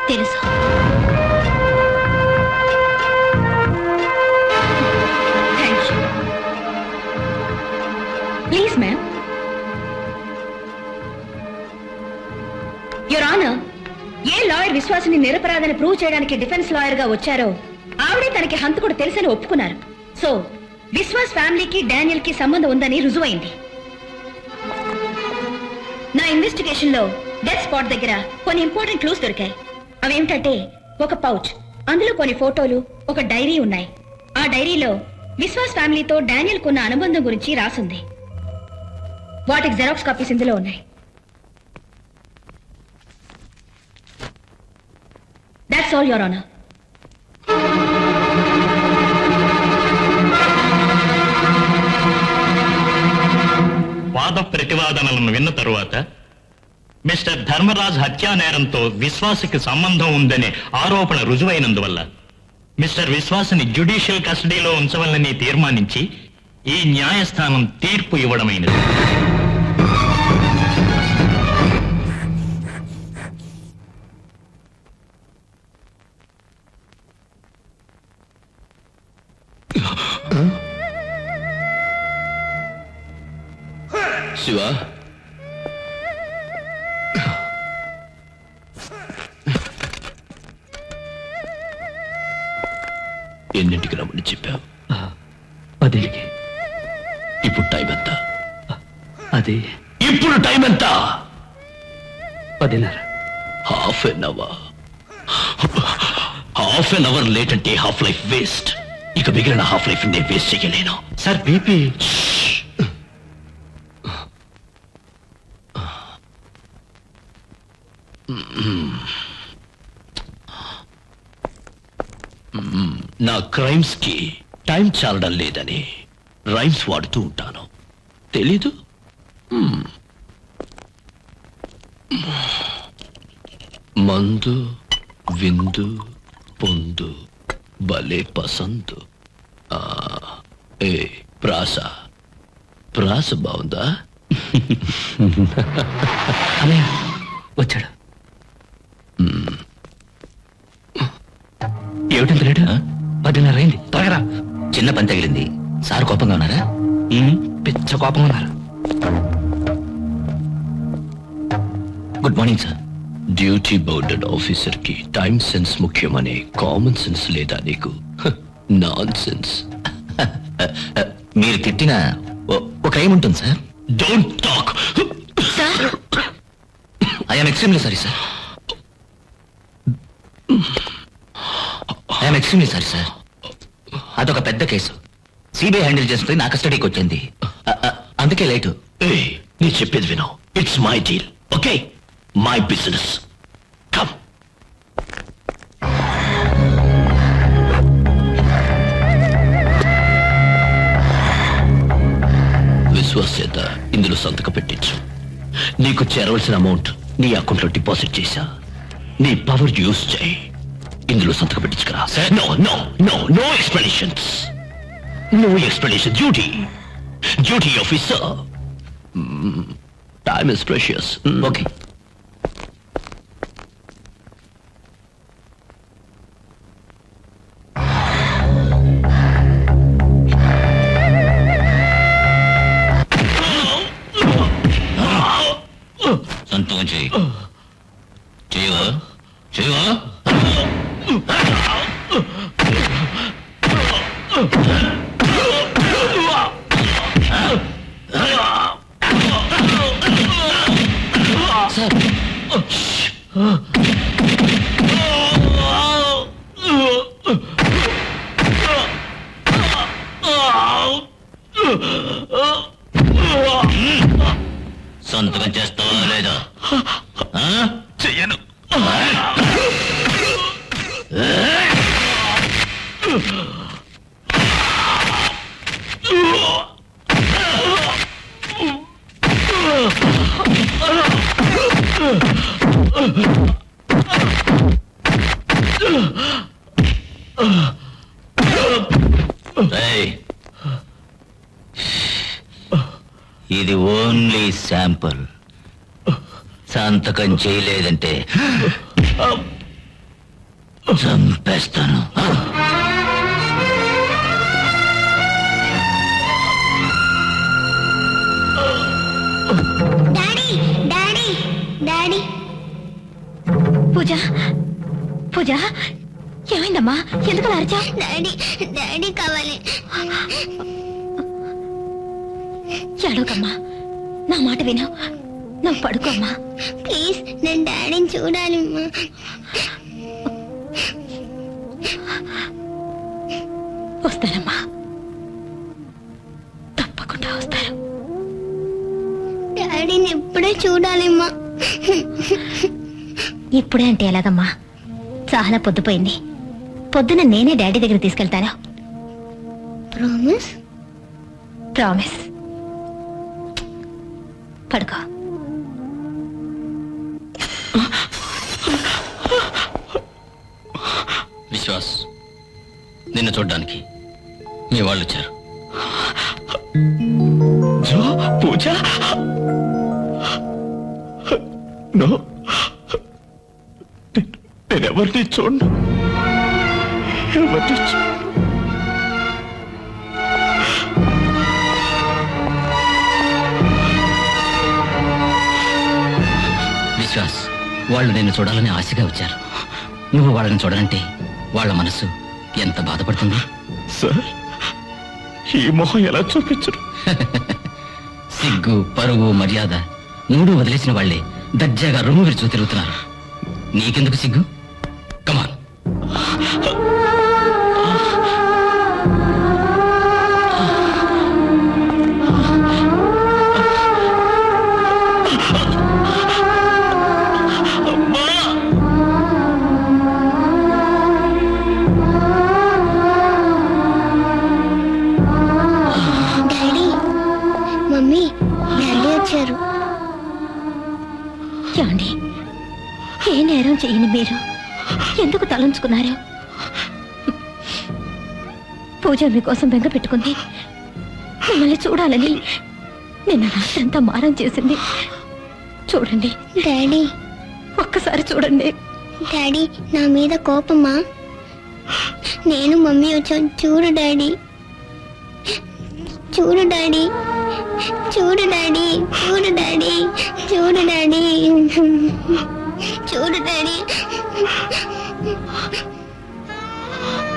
Speaker 4: తెలుసు. Thank you. Please ma'am. Your honour, ఏ లాయర్ విశ్వాసిని నిరపరాధని ప్రూవ్ చేయడానికి డిఫెన్స్ లాయర్ గా వచ్చారో ఆవిడే తనకి హంతకుడు తెలుసని ఒప్పుకున్నారు. సో విశ్వాస్ ఫ్యామిలీకి డానియల్ కి సంబంధం ఉందని రుజువైంది. నా ఇన్వెస్టిగేషన్ లో డెత్ స్పాట్ దగ్గర కొన్ని ఇంపార్టెంట్ క్లూస్ దొరికాయి. అవేమిటంటే ఒక పౌచ్, అందులో కొన్ని ఫోటోలు, ఒక డైరీ ఉన్నాయి. ఆ డైరీలో విశ్వాస్ ఫ్యామిలీతో డానియల్ కున్న అనుబంధం గురించి రాసుంది. వాటికి జెరాక్స్ కాపీస్ ఇందులో ఉన్నాయి. That's all your honour.
Speaker 1: వాద ప్రతివాదనలను విన్న తరువాత మిస్టర్ ధర్మరాజ్ హత్యా నేరంతో విశ్వాసకి సంబంధం ఉందనే ఆరోపణ రుజువైనందువల్ల మిస్టర్ విశ్వాస్ని జ్యుడిషియల్ కస్టడీలో ఉంచవాలని తీర్మానించి ఈ న్యాయస్థానం తీర్పు ఇవ్వడమైనది.
Speaker 2: శివ, ఎన్నింటికి రమ్మని చెప్పావు?
Speaker 3: 10కి.
Speaker 2: ఇప్పుడు టైం ఎంత?
Speaker 3: అది
Speaker 2: ఇప్పుడు టైం ఎంత?
Speaker 3: 10:30.
Speaker 2: హాఫ్ ఎన్ అవర్ లేట్ అంటే హాఫ్ లైఫ్ వేస్ట్. ఇక మిగిలిన హాఫ్ లైఫ్ నేను వేస్ట్ చేయలేను.
Speaker 3: Sir BP.
Speaker 2: నా క్రైమ్స్ కి టైం చాలడం లేదని రైమ్స్ వాడుతూ ఉంటాను. తెలీదు? మందు విందు పొందు భలే పసందు. ఏ ప్రాస బాగుందా?
Speaker 3: అన్నయ్య వచ్చాడు. ఏమిటంత లేటు? 10:30 అయింది. త్వరగా రా.
Speaker 2: చిన్న పని తగిలింది. సార్ కోపంగా ఉన్నారా?
Speaker 3: పిచ్చ కోపంగా ఉన్నారు.
Speaker 2: Good morning sir. Duty bounded officer కి టైం సెన్స్ ముఖ్యమనే కామన్ సెన్స్ లేదా నీకు? Non sense.
Speaker 10: మీరు తిట్టిన ఒక ఏముంటుంది sir?
Speaker 2: Don't talk.
Speaker 10: I'm extremely sorry sir. I'm extremely sorry sir. అదొక పెద్ద కేసు. సిబిఐ హ్యాండిల్ చేస్తుంది, నా కస్టడీకి వచ్చింది. అందుకే లేటు.
Speaker 2: నీ చెప్పేది విను. It's my deal. Okay, my business. Come. Vishwas చేత ఇందులో సంతకం పెట్టించు. నీకు చేరవలసిన అమౌంట్ నీ అకౌంట్లో డిపాజిట్ చేశా. నీ పవర్ యూజ్ చేయి. ఇందులో సంతకం పెట్టించుకురా. No no no no explanations. No explanation. Duty officer. Time is precious.
Speaker 10: Okay.
Speaker 3: Shiva sir
Speaker 10: సంతకం చేస్తావా లేదా?
Speaker 3: చెయ్యను.
Speaker 10: ఇది ఓన్లీ శాంపుల్. సంతకం చేయలేదంటే చంపేస్తాను.
Speaker 8: డాడీ డాడీ డాడీ
Speaker 4: పూజ పూజ ఏమైందమ్మా? ఎందుకు అరిచావు?
Speaker 8: డాడీ డాడీ కావాలి.
Speaker 4: అడుగమ్మా, నా మాట విను. నువ్వు పడుకోమ్మా.
Speaker 8: ప్లీజ్, నేను డాడీని చూడాలమ్మా.
Speaker 4: వస్తానమ్మా, తప్పకుండా వస్తాను.
Speaker 8: డాడీని ఎప్పుడే చూడాలమ్మా.
Speaker 4: ఇప్పుడే అంటే ఎలాగమ్మా? చాలా పొద్దుపోయింది. పొద్దున నేనే డాడీ దగ్గర తీసుకెళ్తాను.
Speaker 8: ప్రామిస్?
Speaker 4: ప్రామిస్. పడుకో.
Speaker 3: విశ్వాస్, నిన్ను చూడ్డానికి మీ వాళ్ళు వచ్చారు. పూజ నేనెవరిని చూడను. విశ్వాస్, వాళ్ళు నిన్ను చూడాలని ఆశగా వచ్చారు. నువ్వు వాళ్ళని చూడాలంటే వాళ్ళ మనసు ఎంత బాధపడుతుంది.
Speaker 11: సార్, ఈ మొహం ఎలా చూపించరు?
Speaker 3: సిగ్గు, పరువు, మర్యాద మూడు వదిలేసిన వాళ్లే దర్జాగా రొమ్ము విరుచు తిరుగుతున్నారు. నీకెందుకు సిగ్గు? కమాన్.
Speaker 8: డాడీ, మమ్మీ, డాడీ వచ్చారు.
Speaker 4: ఏమండి, ఏ నేరం చేయని మీరు ఎందుకు తలంచుకున్నారు? పూజ మీకోసం బెంగ పెట్టుకుంది. మిమ్మల్ని చూడాలని నిన్న రాత్రంతా మారం చేసింది. చూడండి
Speaker 8: డాడీ,
Speaker 4: ఒక్కసారి చూడండి.
Speaker 8: డాడీ, నా మీద కోపమా? నేను మమ్మీ వచ్చాను. చూడు డాడీ, చూడు డాడీ, చూడు డాడీ, చూడు డాడీ, చూడు డాడీ, చూడు డాడీ.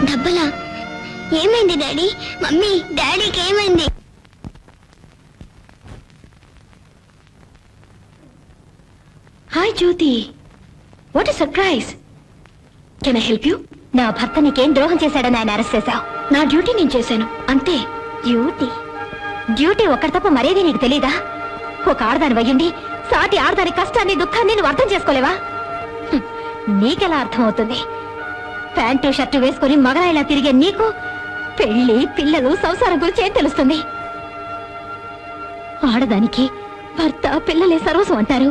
Speaker 8: దెబ్బలా? ఏమైంది డాడీ? మమ్మీ, డాడీకి ఏమైంది?
Speaker 4: Hi Jyothi, what a surprise. Can I help you? నా భర్త నీకేం ద్రోహం చేశాడని ఆయన అరెస్ట్ చేశావు. నా డ్యూటీ నేను చేశాను అంతే. డ్యూటీ డ్యూటీ ఒక్కటి తప్ప మరేది నీకు తెలీదా? ఒక ఆడదాని వయ్యండి సాటి ఆడదాని కష్టాన్ని దుఃఖాన్ని నువ్వు అర్థం చేసుకోలేవా? నీకెలా అర్థం అవుతుంది? ప్యాంటు షర్టు వేసుకుని మగరాయిలా తిరిగే నీకు పెళ్లి, పిల్లలు, సంసారం గురించి ఏం తెలుస్తుంది? ఆడదానికి భర్త, పిల్లలే సర్వస్వం అంటారు.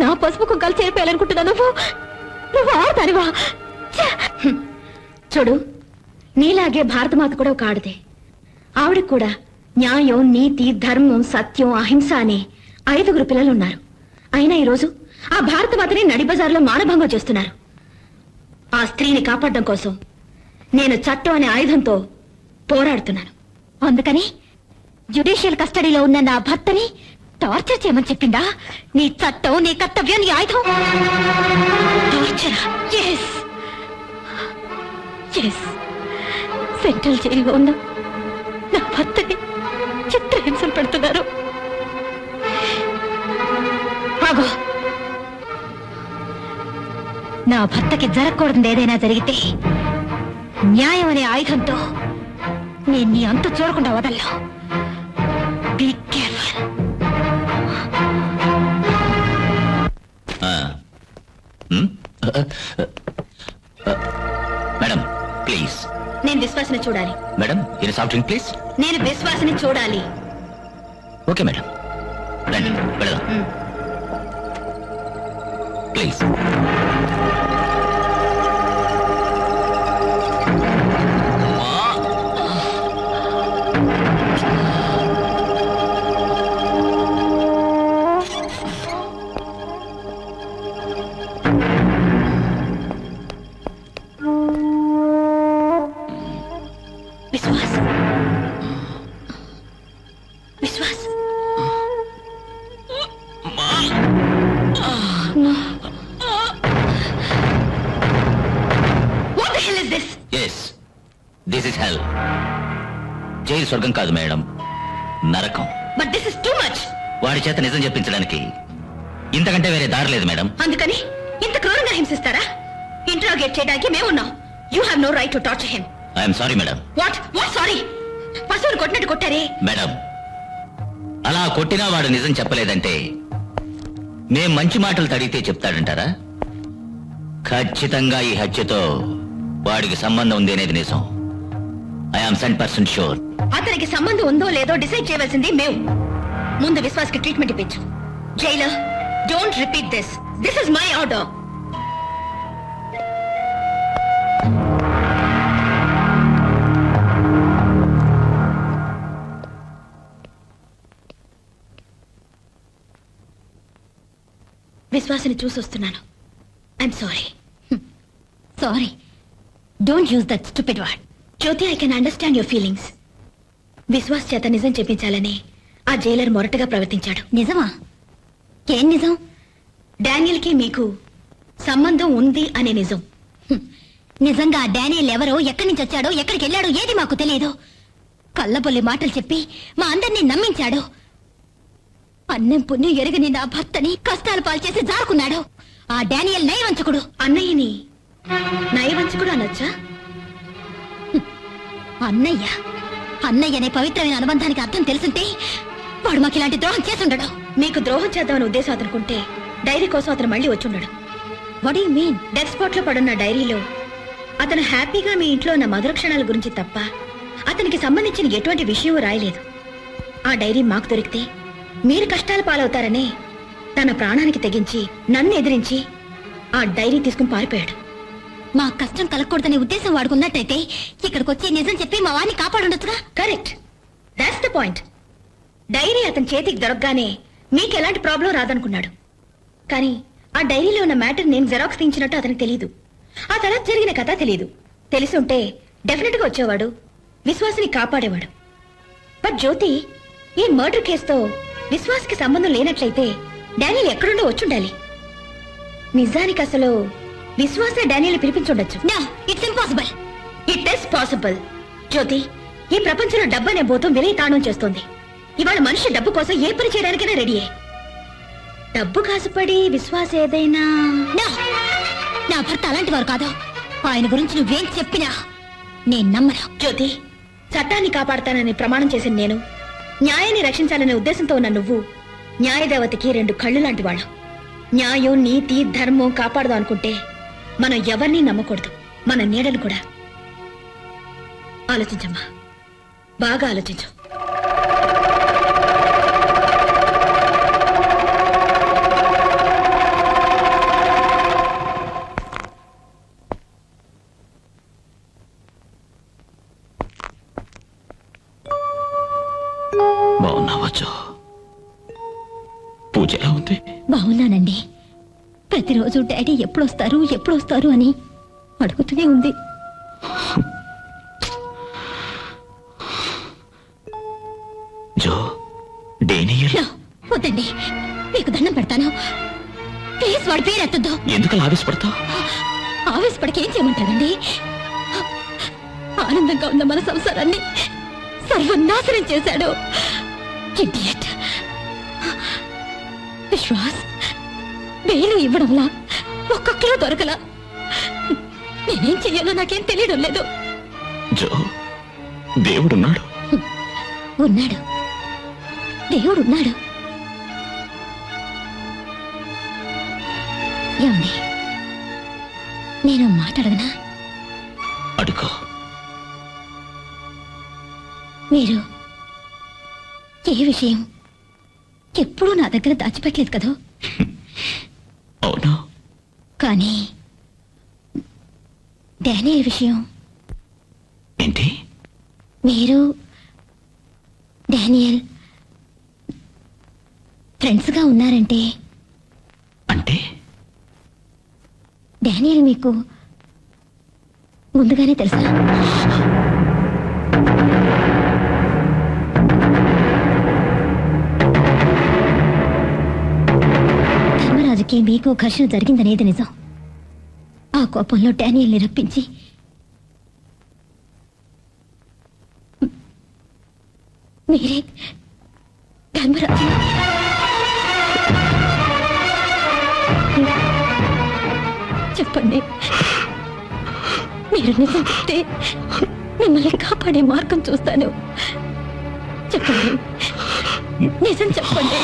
Speaker 4: నా పసుపు కుంకాలు చేరిపోయాలనుకుంటున్నా నువ్వు ఆడతానివా? చూడు, నీలాగే భారతమాత కూడా ఒక ఆడదే. ఆవిడకు కూడా న్యాయం, నీతి, ధర్మం, సత్యం, అహింస అనే 5 పిల్లలున్నారు. అయినా ఈరోజు ఆ భారతమాతని నడిబజార్లో మానభంగం చేస్తున్నారు. ఆ స్త్రీని కాపాడడం కోసం నేను చట్టం అనే ఆయుధంతో పోరాడుతున్నాను. అందుకని జ్యుడిషియల్ కస్టడీలో ఉన్న నా భర్తని టార్చర్ చేయమని చెప్పిందా? నీ చట్టం, నీ కర్తవ్యం, నీ ఆయుధం టార్చరా? Yes yes. సెంట్రల్ జైల్లో ఉన్న నా భర్తని చిత్రహింసలు పెడుతున్నారు. ఆగో, నా భర్తకి జరగకూడదు ఏదైనా జరిగితే న్యాయం అనే ఆయుధంతో నేను నీ అంతు చూడకుండా వదల్లా. Be careful.
Speaker 10: Madam please.
Speaker 4: నేను విశ్వాసని చూడాలి.
Speaker 10: మేడం ఇది సాఫ్ట్ డ్రింక్ ప్లీజ్.
Speaker 4: నేను విశ్వాసని చూడాలి.
Speaker 10: ఓకే మేడం, రండి వెళదాం please.
Speaker 4: Vishwas, Vishwas, what the hell is this?
Speaker 10: Yes, this is hell. Jail స్వర్గం కాదు మేడం, నరకం.
Speaker 4: But this is too much.
Speaker 10: వాడి చేత నిజం చెప్పించడానికి ఇంతకంటే వేరే దారి లేదు మేడం.
Speaker 4: అందుకని ఇంత క్రూరంగా హింసిస్తారా? ఇంట్రాగేట్ చేయడానికి మేమున్నాం. You have no right to torture him.
Speaker 10: I'm sorry madam.
Speaker 4: What sorry? పశువులు కొట్టినట్టు కొట్టారే.
Speaker 10: మేడం అలా కొట్టినా వాడు నిజం చెప్పలేదంటే మేం మంచి మాటలు తడిగితే చెప్తాడంటారా? ఖచ్చితంగా ఈ హత్యతో వాడికి సంబంధం ఉంది అనేది నిజం. I'm 100% sure.
Speaker 4: అతనికి సంబంధం ఉందో లేదో డిసైడ్ చేయవలసింది మేము. ముందు విశ్వాస్ కి ట్రీట్మెంట్ ఇప్పించు. Jailer, don't repeat this. This is my order. విశ్వాసని చూసొస్తున్నాను. I'm sorry. Sorry. Don't use that stupid word. Jyothi, I can understand your feelings. Vishwas చేత నిజం చెప్పించాలని ఆ జైలర్ మొరటగా ప్రవర్తించాడు. నిజమా? ఏం నిజం? డానియల్ కి మీకు సంబంధం ఉంది అనే నిజం. నిజంగా డానియల్ ఎవరో, ఎక్కడి నుంచి వచ్చాడో, ఎక్కడికి వెళ్ళాడో ఏది మాకు తెలియదు. కళ్ళబొల్లి మాటలు చెప్పి మా అందరినీ నమ్మించాడు. అన్నం పుణ్యం ఎరగని నా భర్తని కష్టాలు పాల్చేసి జారుకున్నాడు. ఆ డానియల్ నయవంచకుడు. అన్నయ్యని నయవంచకుడు అనొచ్చా? అన్నయ్య అనే పవిత్రమైన అనుబంధానికి అర్థం తెలుసుంటే వాడు మాకు ఇలాంటి ద్రోహం చేసుండడు. మీకు ద్రోహం చేద్దామని ఉద్దేశం అతనుకుంటే డైరీ కోసం అతను మళ్ళీ వచ్చుండడు. What you mean? Death spot లో పడున్న డైరీలో అతను హ్యాపీగా మీ ఇంట్లో ఉన్న మధుర క్షణాల గురించి తప్ప అతనికి సంబంధించిన ఎటువంటి విషయం రాయలేదు. ఆ డైరీ మాకు దొరికితే మీరు కష్టాలు పాలవుతారనే తన ప్రాణానికి తెగించి నన్ను ఎదిరించి ఆ డైరీ తీసుకుని పారిపోయాడు. మా కష్టం కలగకూడదనే ఉద్దేశం వాడుకున్నట్టయితే ఇక్కడికి వచ్చి నిజం చెప్పి మా వారిని కాపాడుండొచ్చుగా. Correct, that's the point. Diary అతని చేతికి దొరకగానే మీకు ఎలాంటి ప్రాబ్లం రాదనుకున్నాడు. కానీ ఆ డైరీలో ఉన్న మ్యాటర్ నేను జెరాక్స్ తీయించినట్టు అతనికి తెలియదు. ఆ తర్వాత జరిగిన కథ తెలియదు. తెలిసి ఉంటే డెఫినెట్ గా వచ్చేవాడు, విశ్వాసిని కాపాడేవాడు. బట్ జ్యోతి, ఈ మర్డర్ కేసుతో విశ్వాస్కి సంబంధం లేనట్లయితే డానియల్ ఎక్కడుండో వచ్చుండాలి. నిజానికి అసలు విశ్వాసే డానియల్ పిలిపించుండొచ్చు. No, it's impossible. It is possible. Jyothi, ఈ ప్రపంచంలో డబ్బు అనే భూతం విలయ తాండం చేస్తోంది. ఇవాళ మనిషి డబ్బు కోసం ఏ పని చేయడానికైనా రెడీయే. డబ్బు కాసుపడి విశ్వాస ఏదైనా... నా భర్త అలాంటి వారు కాదు. ఆయన గురించి నువ్వేం చెప్పినా నేను నమ్మను. జ్యోతి, చట్టాన్ని కాపాడతానని ప్రమాణం చేసిన నేను, న్యాయాన్ని రక్షించాలనే ఉద్దేశంతో ఉన్న నువ్వు, న్యాయదేవతకి రెండు కళ్ళు లాంటి వాళ్ళు. న్యాయం, నీతి, ధర్మం కాపాడదాం అనుకుంటే మనం ఎవరిని నమ్మకూడదు, మన నీడను కూడా. ఆలోచించమ్మా, బాగా ఆలోచించు.
Speaker 10: బాగున్నావచ్చు? పూజ ఎలా ఉంది?
Speaker 4: బాగున్నానండి. ప్రతిరోజు డాడీ ఎప్పుడొస్తారు అని అడుగుతూనే ఉంది.
Speaker 10: జో, డేనియల్
Speaker 4: వద్దండి, మీకు దండం పెడతాను. ప్లీజ్ వాడి పేరు ఎత్తద్దు.
Speaker 3: ఎందుకలా ఆవేశపడతావు?
Speaker 4: ఆవేశపడికి ఏం చేయమంటారండి? ఆనందంగా ఉన్న మన సంసారాన్ని సర్వనాశనం చేశాడు. ఇడియట్. విశ్వాస్ బెయిలు ఇవ్వడంలా ఒక్కొక్కరు దొరకలా. నేనేం చెయ్యాలో నాకేం తెలియడం లేదు.
Speaker 3: జో, దేవుడున్నాడు.
Speaker 4: ఉన్నాడు, దేవుడున్నాడు. ఏమండి, నేను మాట్లాడగనా?
Speaker 3: అడుకో.
Speaker 4: మీరు ఏ విషయం ఎప్పుడూ నా దగ్గర దాచిపెట్టలేదు కదా?
Speaker 3: అవును.
Speaker 4: కానీ డానియల్ విషయం
Speaker 3: ఏంటి?
Speaker 4: మీరు డానియల్ ఫ్రెండ్స్ గా ఉన్నారంటే
Speaker 3: అంటే
Speaker 4: డానియల్ మీకు ముందుగానే తెలుసా? ధర్మరాజుకి మీకు ఘర్షణ జరిగిందనేది నిజం. ఆ కోపంలో డానియల్ని రప్పించి మీరే ధర్మరాజు. చెప్పండి, మీరు నిజం చెప్తే మిమ్మల్ని కాపాడే మార్గం చూస్తాను. చెప్పండి, నిజం చెప్పండి.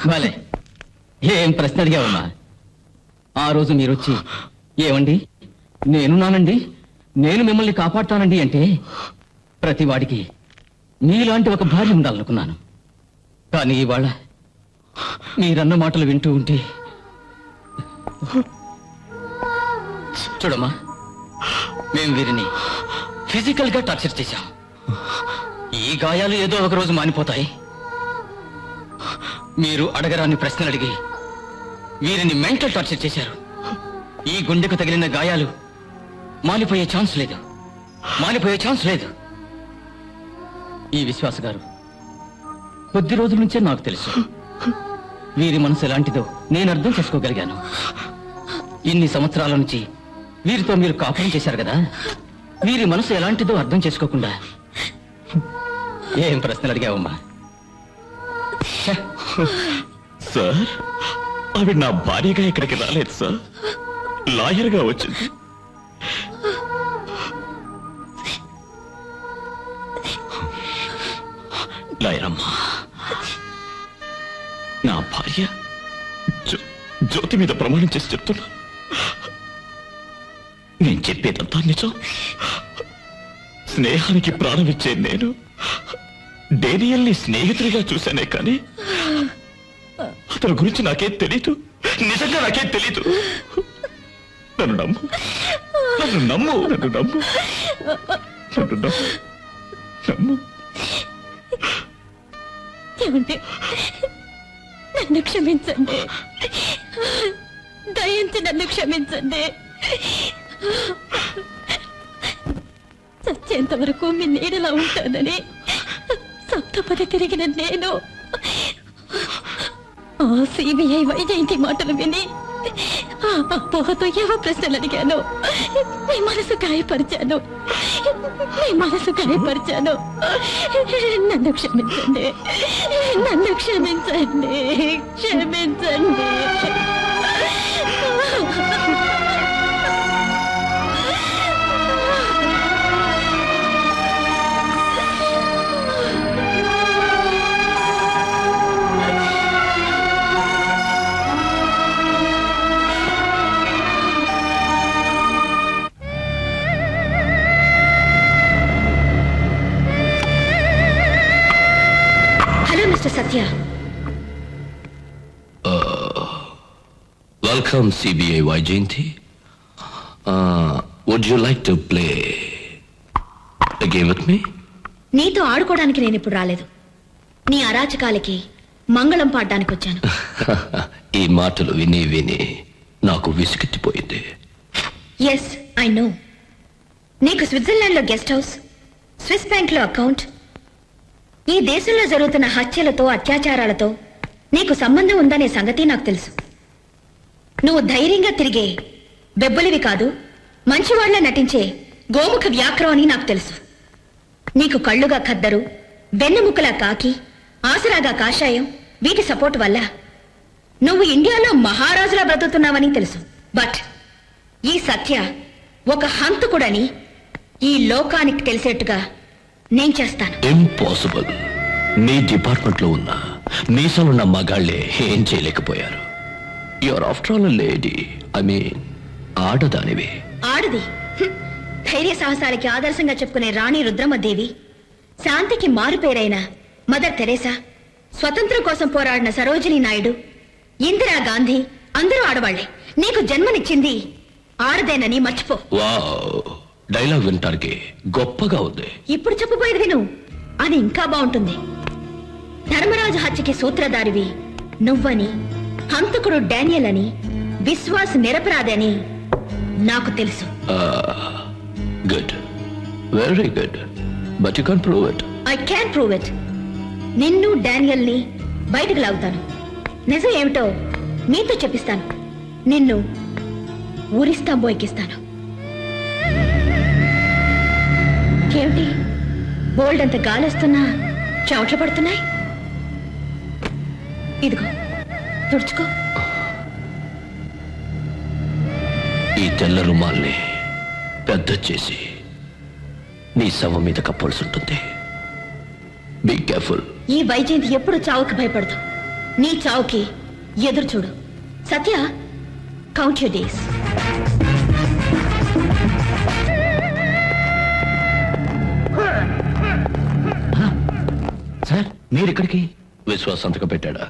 Speaker 3: భలే, ఏం ప్రశ్న అడిగావమ్మా? ఆ రోజు మీరొచ్చి ఏమండి నేనున్నానండి, నేను మిమ్మల్ని కాపాడుతానండి అంటే ప్రతివాడికి మీలాంటి ఒక భార్య ఉండాలనుకున్నాను. కానీ ఇవాళ మీరన్న మాటలు వింటూ ఉంటే చూడమ్మా, మేము వీరిని ఫిజికల్ గా టార్చర్ చేశాం. ఈ గాయాలు ఏదో ఒక రోజు మానిపోతాయి. మీరు అడగరాని ప్రశ్నలు అడిగి వీరిని మెంటల్ టార్చర్ చేశారు. ఈ గుండెకు తగిలిన గాయాలు మానిపోయే ఛాన్స్ లేదు, మానిపోయే ఛాన్స్ లేదు. ఈ విశ్వాస గారు కొద్ది రోజుల నుంచే నాకు తెలుసు. వీరి మనసు ఎలాంటిదో నేను అర్థం చేసుకోగలిగాను. ఇన్ని సంవత్సరాల నుంచి వీరితో మీరు కాపురం చేశారు కదా, వీరి మనసు ఎలాంటిదో అర్థం చేసుకోకుండా ఏం ప్రశ్నలు అడిగావమ్మా?
Speaker 11: సార్, ఆవిడ నా భార్యగా ఇక్కడికి రాలేదు సార్, లాయర్గా వచ్చింది. లాయరమ్మా, నా భార్య జ్యోతి మీద ప్రమాణం చేసి చెప్తున్నా, నేను చెప్పేదంతా నిజం. స్నేహానికి ప్రాణం ఇచ్చే నేను డేనియల్ని స్నేహితుడిగా చూశానే కానీ అతని గురించి నాకేం తెలీదు, నిజంగా నాకేం తెలీదు. నన్ను నమ్ము, నన్ను నమ్ము, నన్ను నమ్ము, నన్ను నమ్ము, నమ్ము.
Speaker 4: ఏమంటే నన్ను క్షమించండి, దయించి నన్ను క్షమించండి. చచ్చేంత వరకు మీ నీడలా ఉంటానని సప్తపది తిరిగిన నేను ఆ సిబిఐ వైజయంతి మాటలు విని ఆ అపోహతో ఏవో ప్రశ్నలు అడిగాను. మీ మనసు గాయపరిచాను, మీ మనసు గాయపరిచాను. నన్ను క్షమించండి, నన్ను క్షమించండి, క్షమించండి. Mr. Satya.
Speaker 12: Welcome, CBI Vaijayanti. Would you like to play a game with me?
Speaker 4: నీతో ఆడుకోవడానికి నేను ఇప్పుడు రాలేదు. నీ అరాచకాలకి మంగళం పాడడానికి వచ్చాను.
Speaker 12: ఈ మాటలు విని విని నాకు విసుగెత్తిపోయింది.
Speaker 4: Yes, I know. నీకు స్విట్జర్లాండ్ లో గెస్ట్ హౌస్, స్విస్ బ్యాంక్ లో అకౌంట్,
Speaker 13: ఈ దేశంలో జరుగుతున్న హత్యలతో అత్యాచారాలతో నీకు సంబంధం ఉందనే సంగతి నాకు తెలుసు. నువ్వు ధైర్యంగా తిరిగే బెబ్బులివి కాదు, మంచివాళ్ల నటించే గోముఖ వ్యాఘ్రం అని నాకు తెలుసు. నీకు కళ్ళుగా ఖద్దరు, వెన్నెముకలా కాకి, ఆసరాగా కాషాయం, వీటి సపోర్ట్ వల్ల నువ్వు ఇండియాలో మహారాజులా బ్రతుకుతున్నావని తెలుసు. బట్ ఈ సత్య ఒక హంతకుడని ఈ లోకానికి తెలిసేట్టుగా నేను చేస్తాను.
Speaker 3: ఇంపాసిబుల్. మీ డిపార్ట్మెంట్ లో ఉన్న మీసాలున్న మగాళ్లే ఏం చేయలేకపోయారు. Your after all lady, I mean ఆడదానివి.
Speaker 13: ఆడది ధైర్య సాహసాలకి ఆదర్శంగా చెప్పుకునే రాణి రుద్రమదేవి, శాంతికి మారుపేరైన మదర్ తెరేసా, స్వతంత్రం కోసం పోరాడిన సరోజినీ నాయుడు, ఇందిరాగాంధీ అందరూ ఆడవాళ్లే. నీకు జన్మనిచ్చింది ఆడదేనని మర్చిపో.
Speaker 3: వావ్, డైలాగ్ వినటానికి గొప్పగా ఉంది.
Speaker 13: ఇప్పుడు చెప్పబోయేది విను, అది ఇంకా బాగుంటుంది. ధర్మరాజు హత్యకి సూత్రధారివి నువ్వని, హంతకుడు డానియల్ అని, విశ్వాస్ నిరపరాధి అని నాకు తెలుసు.
Speaker 3: Good, very good. But you can't prove it.
Speaker 13: I can prove it. నిన్ను డానియల్ ని బయటకు లాగుతాను. నిజం ఏమిటో నీతో చెప్పిస్తాను. నిన్ను ఊరిస్తాంబో ఎక్కిస్తాను. ఏమిటి బోల్డ్ అంత గాలొస్తున్నా చెమట పడుతున్నాయి? ఇదిగో తుడుచుకో.
Speaker 3: ఈ తెల్ల రుమాల్ని పెద్ద చేసి నీ శవం మీద కప్పాల్సి ఉంటుంది. Be careful.
Speaker 13: ఈ వైజయంతి ఎప్పుడు చావుకి భయపడదు. నీ చావుకి ఎదురు చూడు. Satya, count your days.
Speaker 3: Sir, మీరు ఇక్కడికి? విశ్వాస్ సంతకం పెట్టాడా?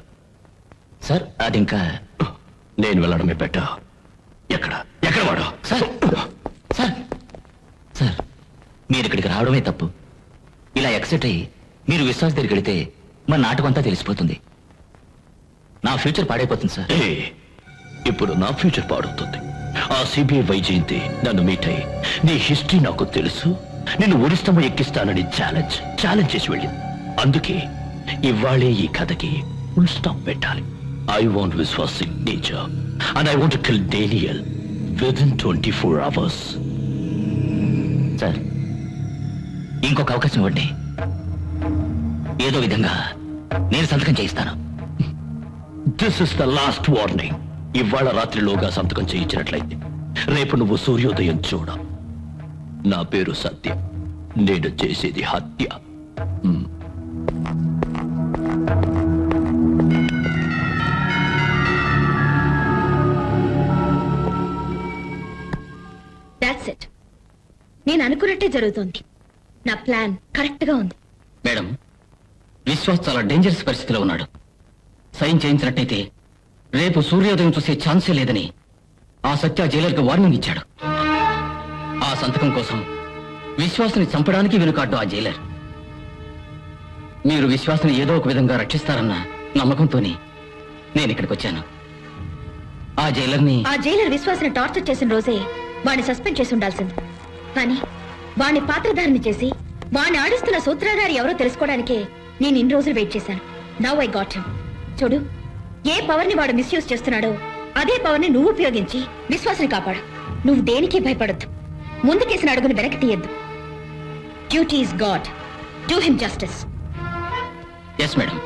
Speaker 10: సార్, అది ఇంకా
Speaker 3: నేను వెళ్ళడమే పెట్టా. ఎక్కడ ఎక్కడ వాడు?
Speaker 10: సార్ సార్ సార్, మీరు ఇక్కడికి రావడమే తప్పు. ఇలా ఎక్సెట్ అయ్యి మీరు విశ్వాస్ దగ్గరికి వెళితే మన నాటకం అంతా తెలిసిపోతుంది. నా ఫ్యూచర్ పాడైపోతుంది సార్.
Speaker 3: ఇప్పుడు నా ఫ్యూచర్ పాడవుతుంది. ఆ సిబిఐ వైజయంతి నన్ను మీట్ అయ్యి నీ హిస్టరీ నాకు తెలుసు, నిన్ను ఊరిస్తామో ఎక్కిస్తానని ఛాలెంజ్ చేసి వెళ్ళింది. అందుకే ఇవాళే ఈ కథకి ఫుల్ స్టాప్ పెట్టాలి. I want Viswas signature and I want to kill Daniel within 24 hours.
Speaker 10: Sir, ఇంకొక అవకాశం ఇవ్వండి. ఏదో విధంగా నేను సంతకం చేయిస్తాను.
Speaker 3: This is the last warning. ఇవాళ రాత్రిలోగా సంతకం చేయించినట్లయితే రేపు నువ్వు సూర్యోదయం చూడ. నా పేరు సత్య, నేను చేసేది హత్య.
Speaker 13: That's it. నేను అనుకున్నట్టే జరుగుతోంది. నా ప్లాన్ కరెక్ట్ గా ఉంది.
Speaker 10: మేడం, విశ్వాస్ చాలా డేంజరస్ పరిస్థితిలో ఉన్నాడు. సైన్ చేయించినట్టయితే రేపు సూర్యోదయం చూసే ఛాన్సే లేదని ఆ సత్య జైలర్కి వార్నింగ్ ఇచ్చాడు. ఆ సంతకం కోసం విశ్వాస్ని చంపడానికి వెనుకాడ్డు ఆ జైలర్. మీరు విశ్వాస్ని ఏదో ఒక విధంగా రక్షిస్తారన్న నమ్మకంతోనే నేను ఇక్కడికి వచ్చాను. ఆ జైలర్
Speaker 13: విశ్వాస్ని టార్చర్ చేసిన రోజే వాణ్ణి సస్పెండ్ చేసి ఉండాల్సింది. కానీ వాణ్ణి పాత్రధారిని చేసి వాణ్ణి ఆడిస్తున్న సూత్రధారి ఎవరో తెలుసుకోవడానికే నేను ఇన్ని రోజులు వెయిట్ చేశాను. Now I got him. చూడు, ఏ పవర్ ని వాడు మిస్యూజ్ చేస్తున్నాడో అదే పవర్ ని నువ్వు ఉపయోగించి విశ్వాస్ని కాపాడు. నువ్వు దేనికి భయపడద్దు. ముందుకేసిన అడుగుని వెనక్కి తీయద్దు. Duty is god. Do him justice.
Speaker 10: Yes madam.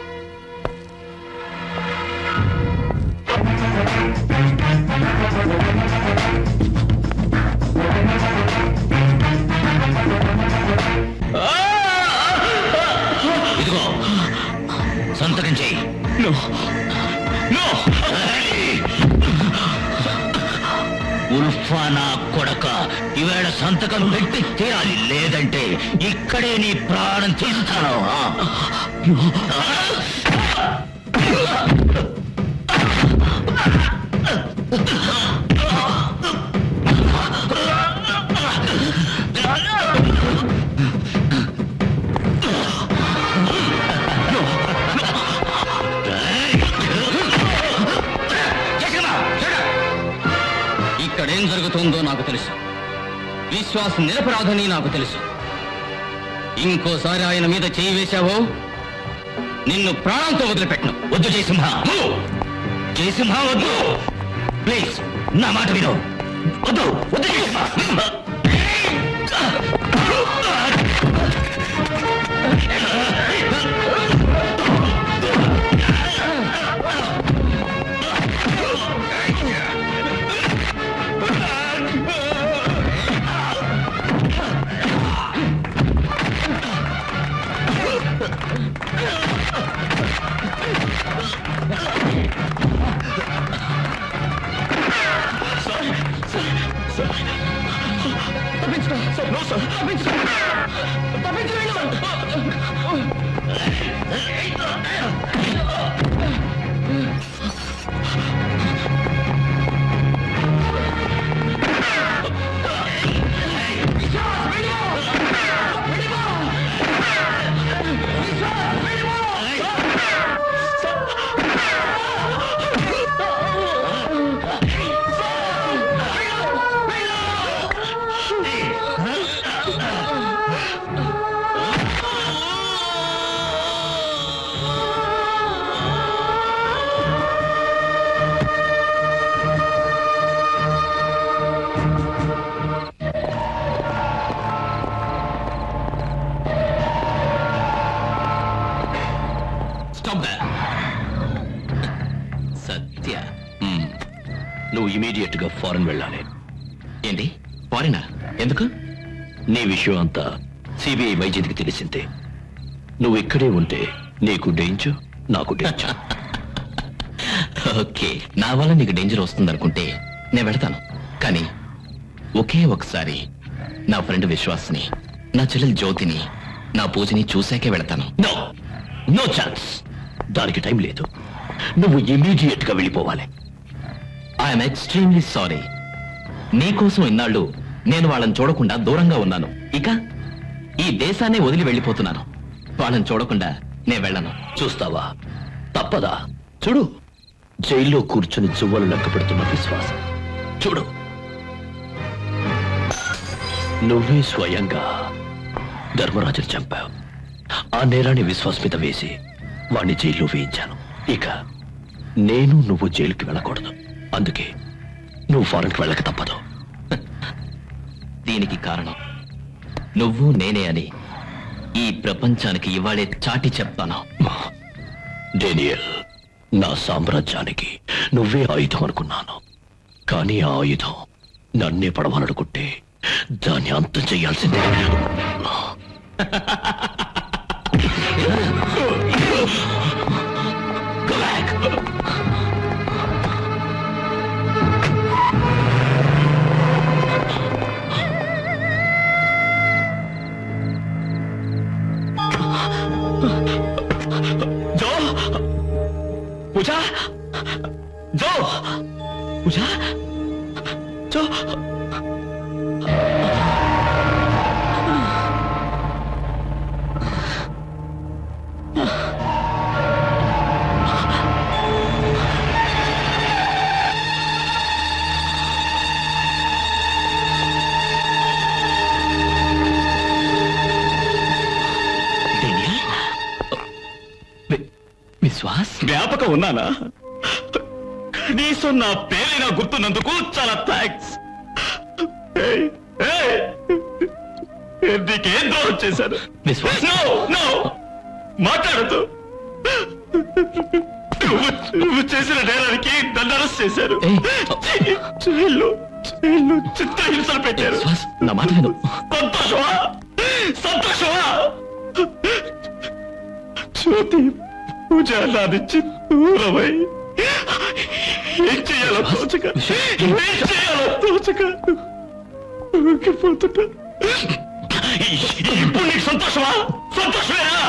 Speaker 10: ఇదిగో సంతకం చేయి. ఉల్ఫానా కొడక, ఈవేళ సంతకం పెట్టి తీరాలి, లేదంటే ఇక్కడే నీ ప్రాణం తీస్తాను. ఇక్కడేం జరుగుతుందో నాకు తెలుసు. విశ్వాస్ నిరపరాధని నాకు తెలుసు. ఇంకోసారి ఆయన మీద చేయి వేశావో నిన్ను ప్రాణంతో వదిలిపెట్టను. వద్దు జయసింహ, జయసింహ వద్దు. ప్లీజ్ నా మాట విను. వద్దు వద్దు జయసింహ.
Speaker 2: సత్య, నువ్వు ఇమీడియట్ గా ఫారెన్ వెళ్ళాలి. ఏంటి ఫారెనా? ఎందుకు? నీ విషయం అంతా సిబిఐ వైద్యుడికి తెలిసిందే. నువ్వు ఇక్కడే ఉంటే నీకు డేంజర్, నాకు డేంజర్. ఓకే, నా వల్ల నీకు డేంజర్ వస్తుందనుకుంటే నేను వెళ్తాను. కానీ ఒకే ఒకసారి నా ఫ్రెండ్ విశ్వాస్ని, నా చెల్లెలు జ్యోతిని, నా పూజని చూశాకే వెళతాను. No no chance. దానికి టైం లేదు. నువ్వు ఇమీడియట్ గా వెళ్ళిపోవాలి. I'm extremely sorry. నీకోసం ఇన్నాళ్ళు నేను వాళ్ళని చూడకుండా దూరంగా ఉన్నాను. ఇక ఈ దేశాన్ని వదిలి వెళ్ళిపోతున్నాను. వాళ్ళని చూడకుండా నేను వెళ్ళను. చూస్తావా? తప్పదా? చూడు, జైల్లో కూర్చొని చువ్వలు లెక్క పెడుతున్న విశ్వాసం చూడు. నువ్వే స్వయంగా ధర్మరాజుని చంపావు. ఆ నేరాన్ని విశ్వాస్ మీద వేసి వాణ్ణి జైల్లో వేయించాను. ఇక నేను నువ్వు జైలుకి వెళ్ళకూడదు. అందుకే నువ్వు ఫారెన్కి వెళ్ళక తప్పదు. దీనికి కారణం నువ్వు నేనే అని ఈ ప్రపంచానికి ఇవాళే చాటి చెప్తాను. డేనియల్, నా సామ్రాజ్యానికి నువ్వే ఆయుధం అనుకున్నాను. కానీ ఆ ఆయుధం నన్నే పడవాలనుకుంటే దాన్ని అంతం చేయాల్సిందే. Go back. Jo, Pooja, Jo, Pooja, Jo. Vishwas,
Speaker 1: జ్ఞాపకం ఉన్నానా? కనీసం నా పేరైనా గుర్తున్నందుకు చాలా థ్యాంక్స్. నీకేం ద్రోహం చేశాను?
Speaker 2: విశ్వాస్,
Speaker 1: మాట్లాడదు. నువ్వు చేసిన నేరానికి నన్ను అరెస్ట్ చేశారు. జైల్లో చిత్రహింసలు పెట్టారు.
Speaker 2: నా మాట విను.
Speaker 1: సంతోషమా? సంతోషమా? జ్యోతి పూజ నా నుంచి దూరమై ఏం చేయాలో తోచక ఊగిపోతున్నా. ఇప్పుడు నీకు సంతోషమా? సంతోషమేనా?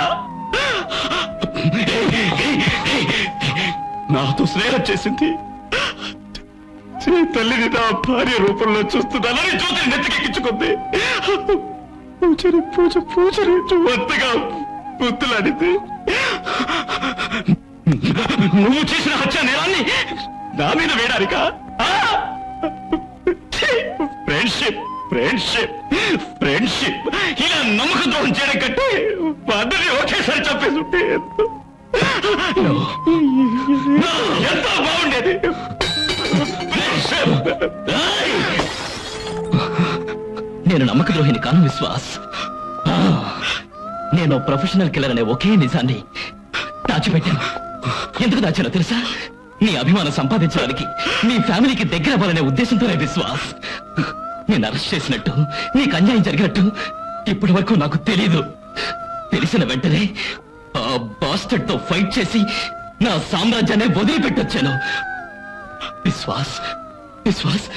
Speaker 1: నాతో స్నేహం చేసింది తల్లిని నా భార్య రూపంలో చూస్తున్నానని జ్యోతిని నెత్తికెక్కించుకుంది. పూజని అంతగా బుద్ధులాడింది. నువ్వు చేసిన హత్య నేరాన్ని నా మీద వేయడానికా? ఫ్రెండ్షిప్ ఫ్రెండ్షిప్ ఫ్రెండ్షిప్ ఇలా నమ్మక ద్రోహం చేయడం కంటే అందరినీ ఒకేసారి చంపేస్తుంటే
Speaker 3: ఎంతో బాగుండేది. నేను నమ్మక ద్రోహిని కాను విశ్వాస్. నేను ప్రొఫెషనల్ కిల్లర్ అనే ఒకే నిజాన్ని దాచిపెట్టాను. ఎందుకు దాచానో తెలుసా? నీ అభిమానం సంపాదించడానికి, నీ ఫ్యామిలీకి దగ్గర అవ్వాలనే ఉద్దేశంతోనే విశ్వాస్. నేను అరెస్ట్ చేసినట్టు, నీకు అన్యాయం జరిగినట్టు ఇప్పటి వరకు నాకు తెలీదు. తెలిసిన వెంటనే ఆ బాస్టర్డ్ తో ఫైట్ చేసి నా సామ్రాజ్యాన్ని వదిలిపెట్టొచ్చాను. విశ్వాస్ విశ్వాస్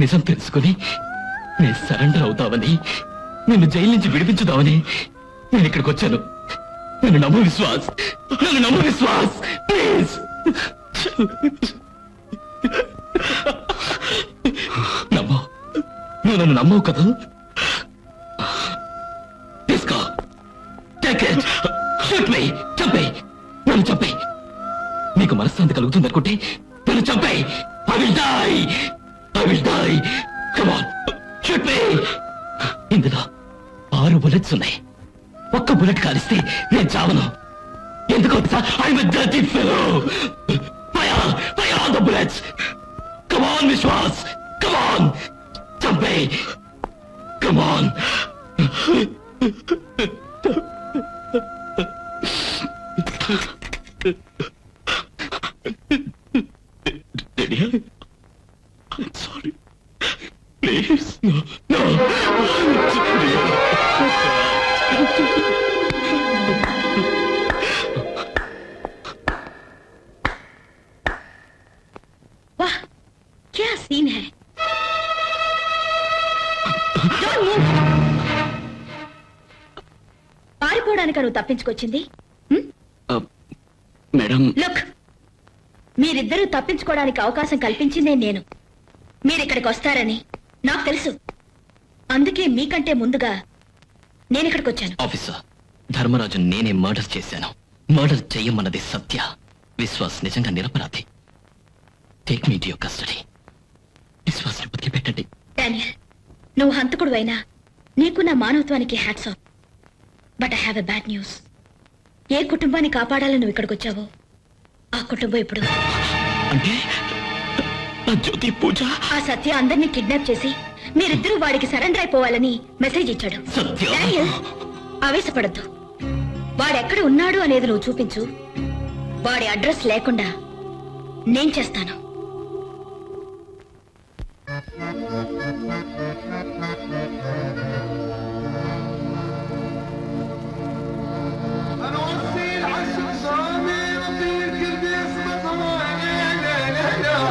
Speaker 3: నిజం తెలుసుకుని నేను సరెండర్ అవుతావని, నిన్ను జైలు నుంచి విడిపించుదామని నేను ఇక్కడికి వచ్చాను. నన్ను నమ్ము విశ్వాస్, నన్ను నమ్ము విశ్వాస్, ప్లీజ్. నమ్మో, నువ్వు నన్ను నమ్మవు కదా? తీసుకో, టేక్ ఇట్, షూట్ మీ, చంపే, నన్ను చంపే. నీకు మనశ్శాంతి కలుగుతుందనుకుంటే నన్ను చంపే. I will die, I will die. Come on, shoot me. ఇందులో 6 బుల్లెట్స్ ఉన్నాయి. ఒక్క బుల్లెట్ కాలిస్తే నేను చావను. ఎందుకో I'm a dirty fellow. Fire, fire all the bullets. Come on, Vishwas, come on. చంపే, come on. Lydia, I'm sorry. Please, no, no.
Speaker 13: वाह, क्या scene है. Don't move. పారిపోవడానికి నువ్వు తప్పించుకొచ్చింది?
Speaker 3: మేడం,
Speaker 13: లుక్, మీరిద్దరూ తప్పించుకోవడానికి అవకాశం కల్పించిందే నేను. మీరిక్కడికి వస్తారని నాకు తెలుసు. అందుకే మీకంటే ముందుగా నేను ఇక్కడికి వచ్చాను.
Speaker 3: ఆఫీసర్, ధర్మరాజు నేనే మర్డర్ చేశాను. మర్డర్ చెయ్యమన్నది సత్య. విశ్వాస్ నిజంగా నిరపరాధి. Take me to your custody. Vishwas ని వదిలిపెట్టండి.
Speaker 13: డానియల్, నువ్వు హంతకుడు అయినా నీకు నా మానవత్వానికి hats off. But I have a bad news. ఏ కుటుంబాన్ని కాపాడాలని నువ్వు ఇక్కడికి వచ్చావో ఆ కుటుంబం ఇప్పుడు
Speaker 3: అంటే జ్యోతి పూజ.
Speaker 13: ఆ సత్య అందరినీ కిడ్నాప్ చేసి మీరిద్దరూ వాడికి సరెండర్ అయిపోవాలని మెసేజ్ ఇచ్చాడు. డానియల్, ఆవేశపడద్దు. వాడెక్కడ ఉన్నాడు అనేది నువ్వు చూపించు. వాడి అడ్రస్ లేకుండా నేను చేస్తాను.
Speaker 14: Yeah.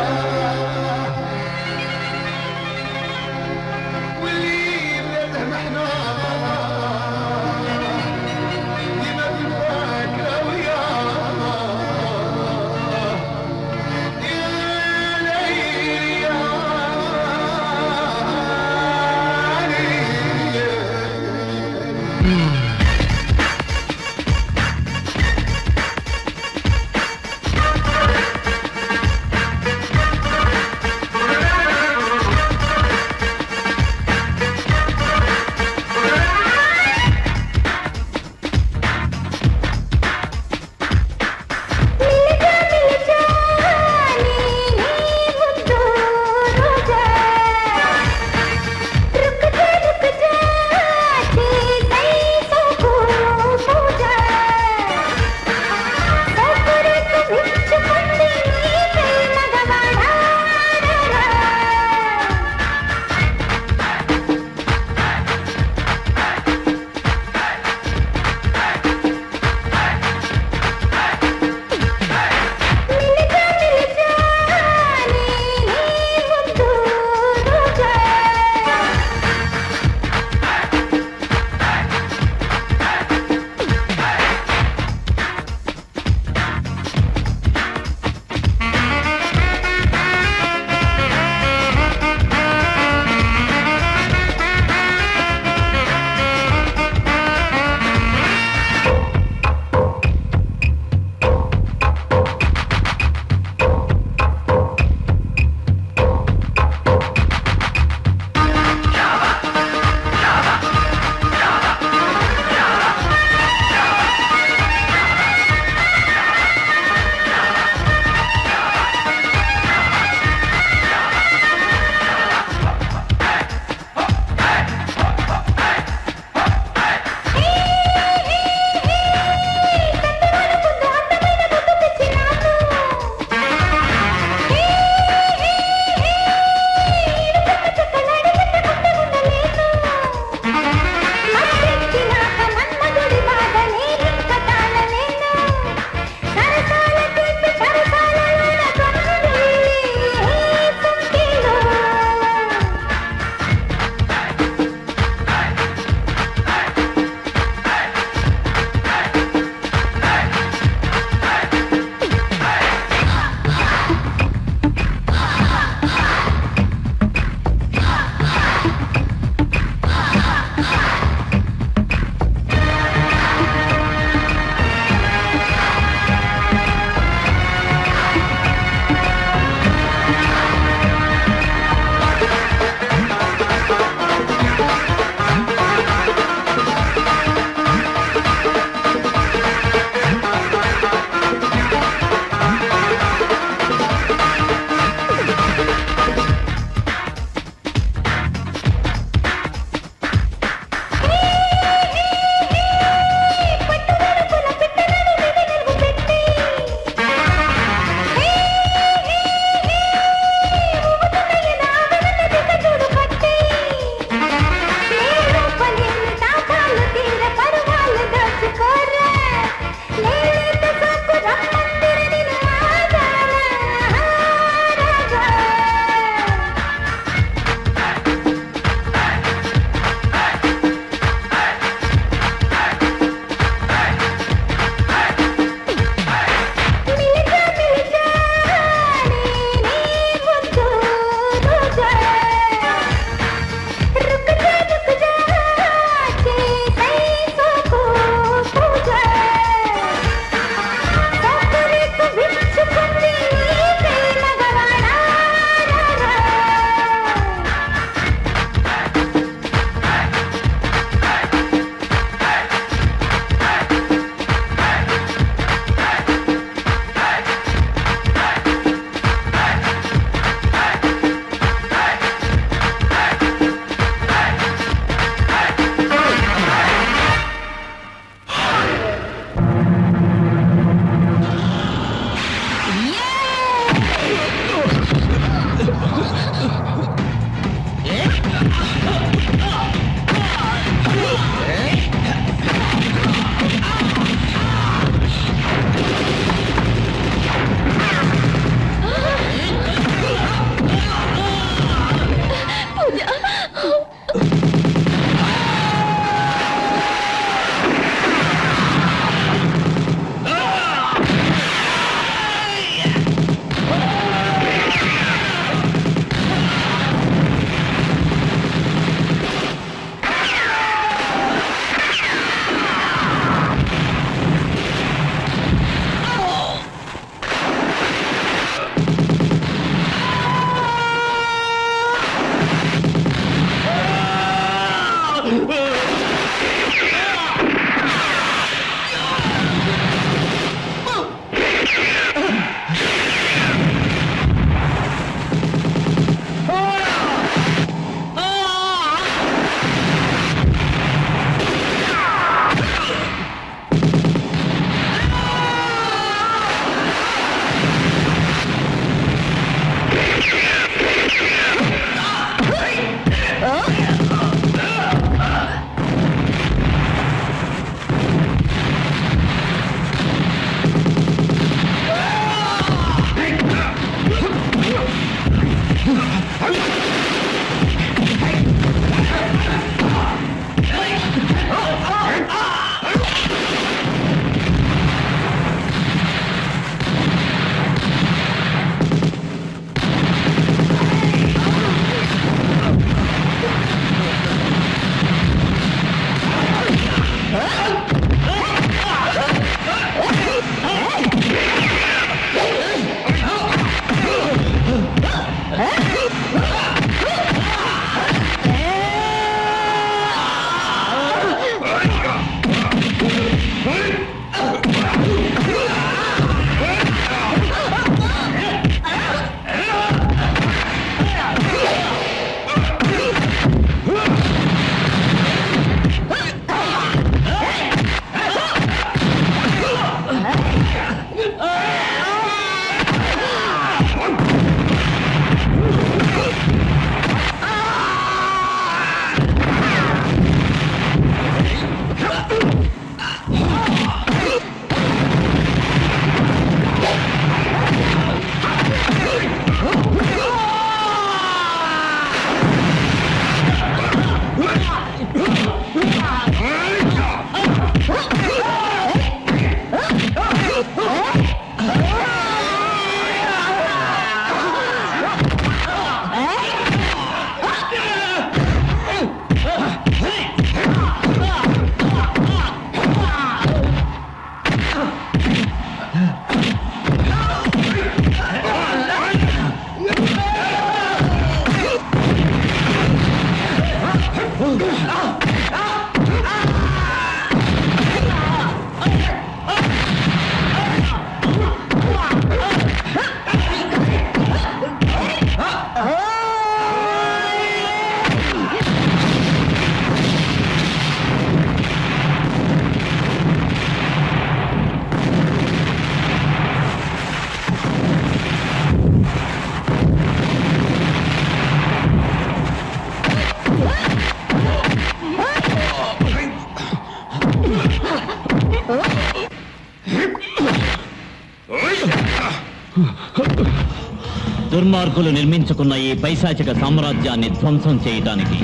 Speaker 1: దుర్మార్గులు నిర్మించుకున్న ఈ పైశాచిక సామ్రాజ్యాన్ని ధ్వంసం చేయటానికి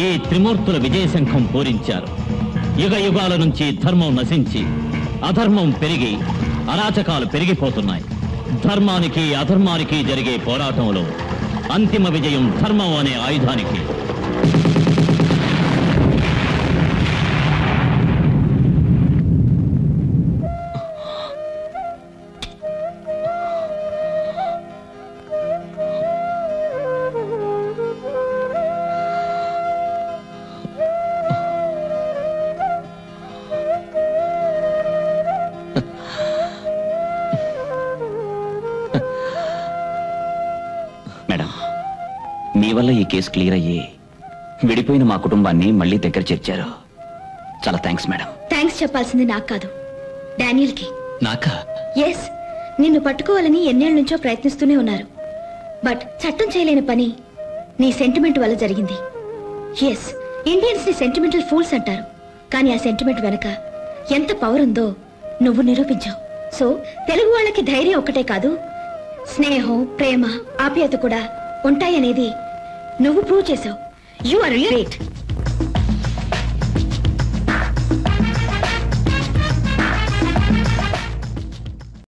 Speaker 1: ఈ త్రిమూర్తుల విజయశంఖం పూరించారు. యుగ యుగాల నుంచి ధర్మం నశించి అధర్మం పెరిగి అరాచకాలు పెరిగిపోతున్నాయి. ధర్మానికి అధర్మానికి జరిగే పోరాటంలో అంతిమ విజయం ధర్మం అనే ఆయుధానికి.
Speaker 2: మీ వల్ల ఈ కేసు క్లియర్ అయ్యి విడిపోయిన మా కుటుంబాన్ని మళ్ళీ దగ్గర చేర్చారు. చాలా థ్యాంక్స్ మేడం.
Speaker 13: థ్యాంక్స్ చెప్పాల్సింది నాకు కాదు, డానియల్ కి.
Speaker 10: నాకా?
Speaker 13: ఎస్, నిన్ను పట్టుకోవాలని ఎన్నేళ్ల నుంచో ప్రయత్నిస్తూనే ఉన్నారు. బట్ చట్టం చేయలేని పని నీ సెంటిమెంట్ వల్ల జరిగింది. ఎస్, ఇండియన్స్ ని సెంటిమెంటల్ ఫూల్స్ అంటారు, కానీ ఆ సెంటిమెంట్ వెనక ఎంత పవర్ ఉందో నువ్వు నిరూపించావు. సో తెలుగు వాళ్ళకి ధైర్యం ఒక్కటే కాదు, స్నేహం, ప్రేమ, ఆప్యాయత కూడా ఉంటాయనేది నువ్వు ప్రూవ్ చేశావు. You are great.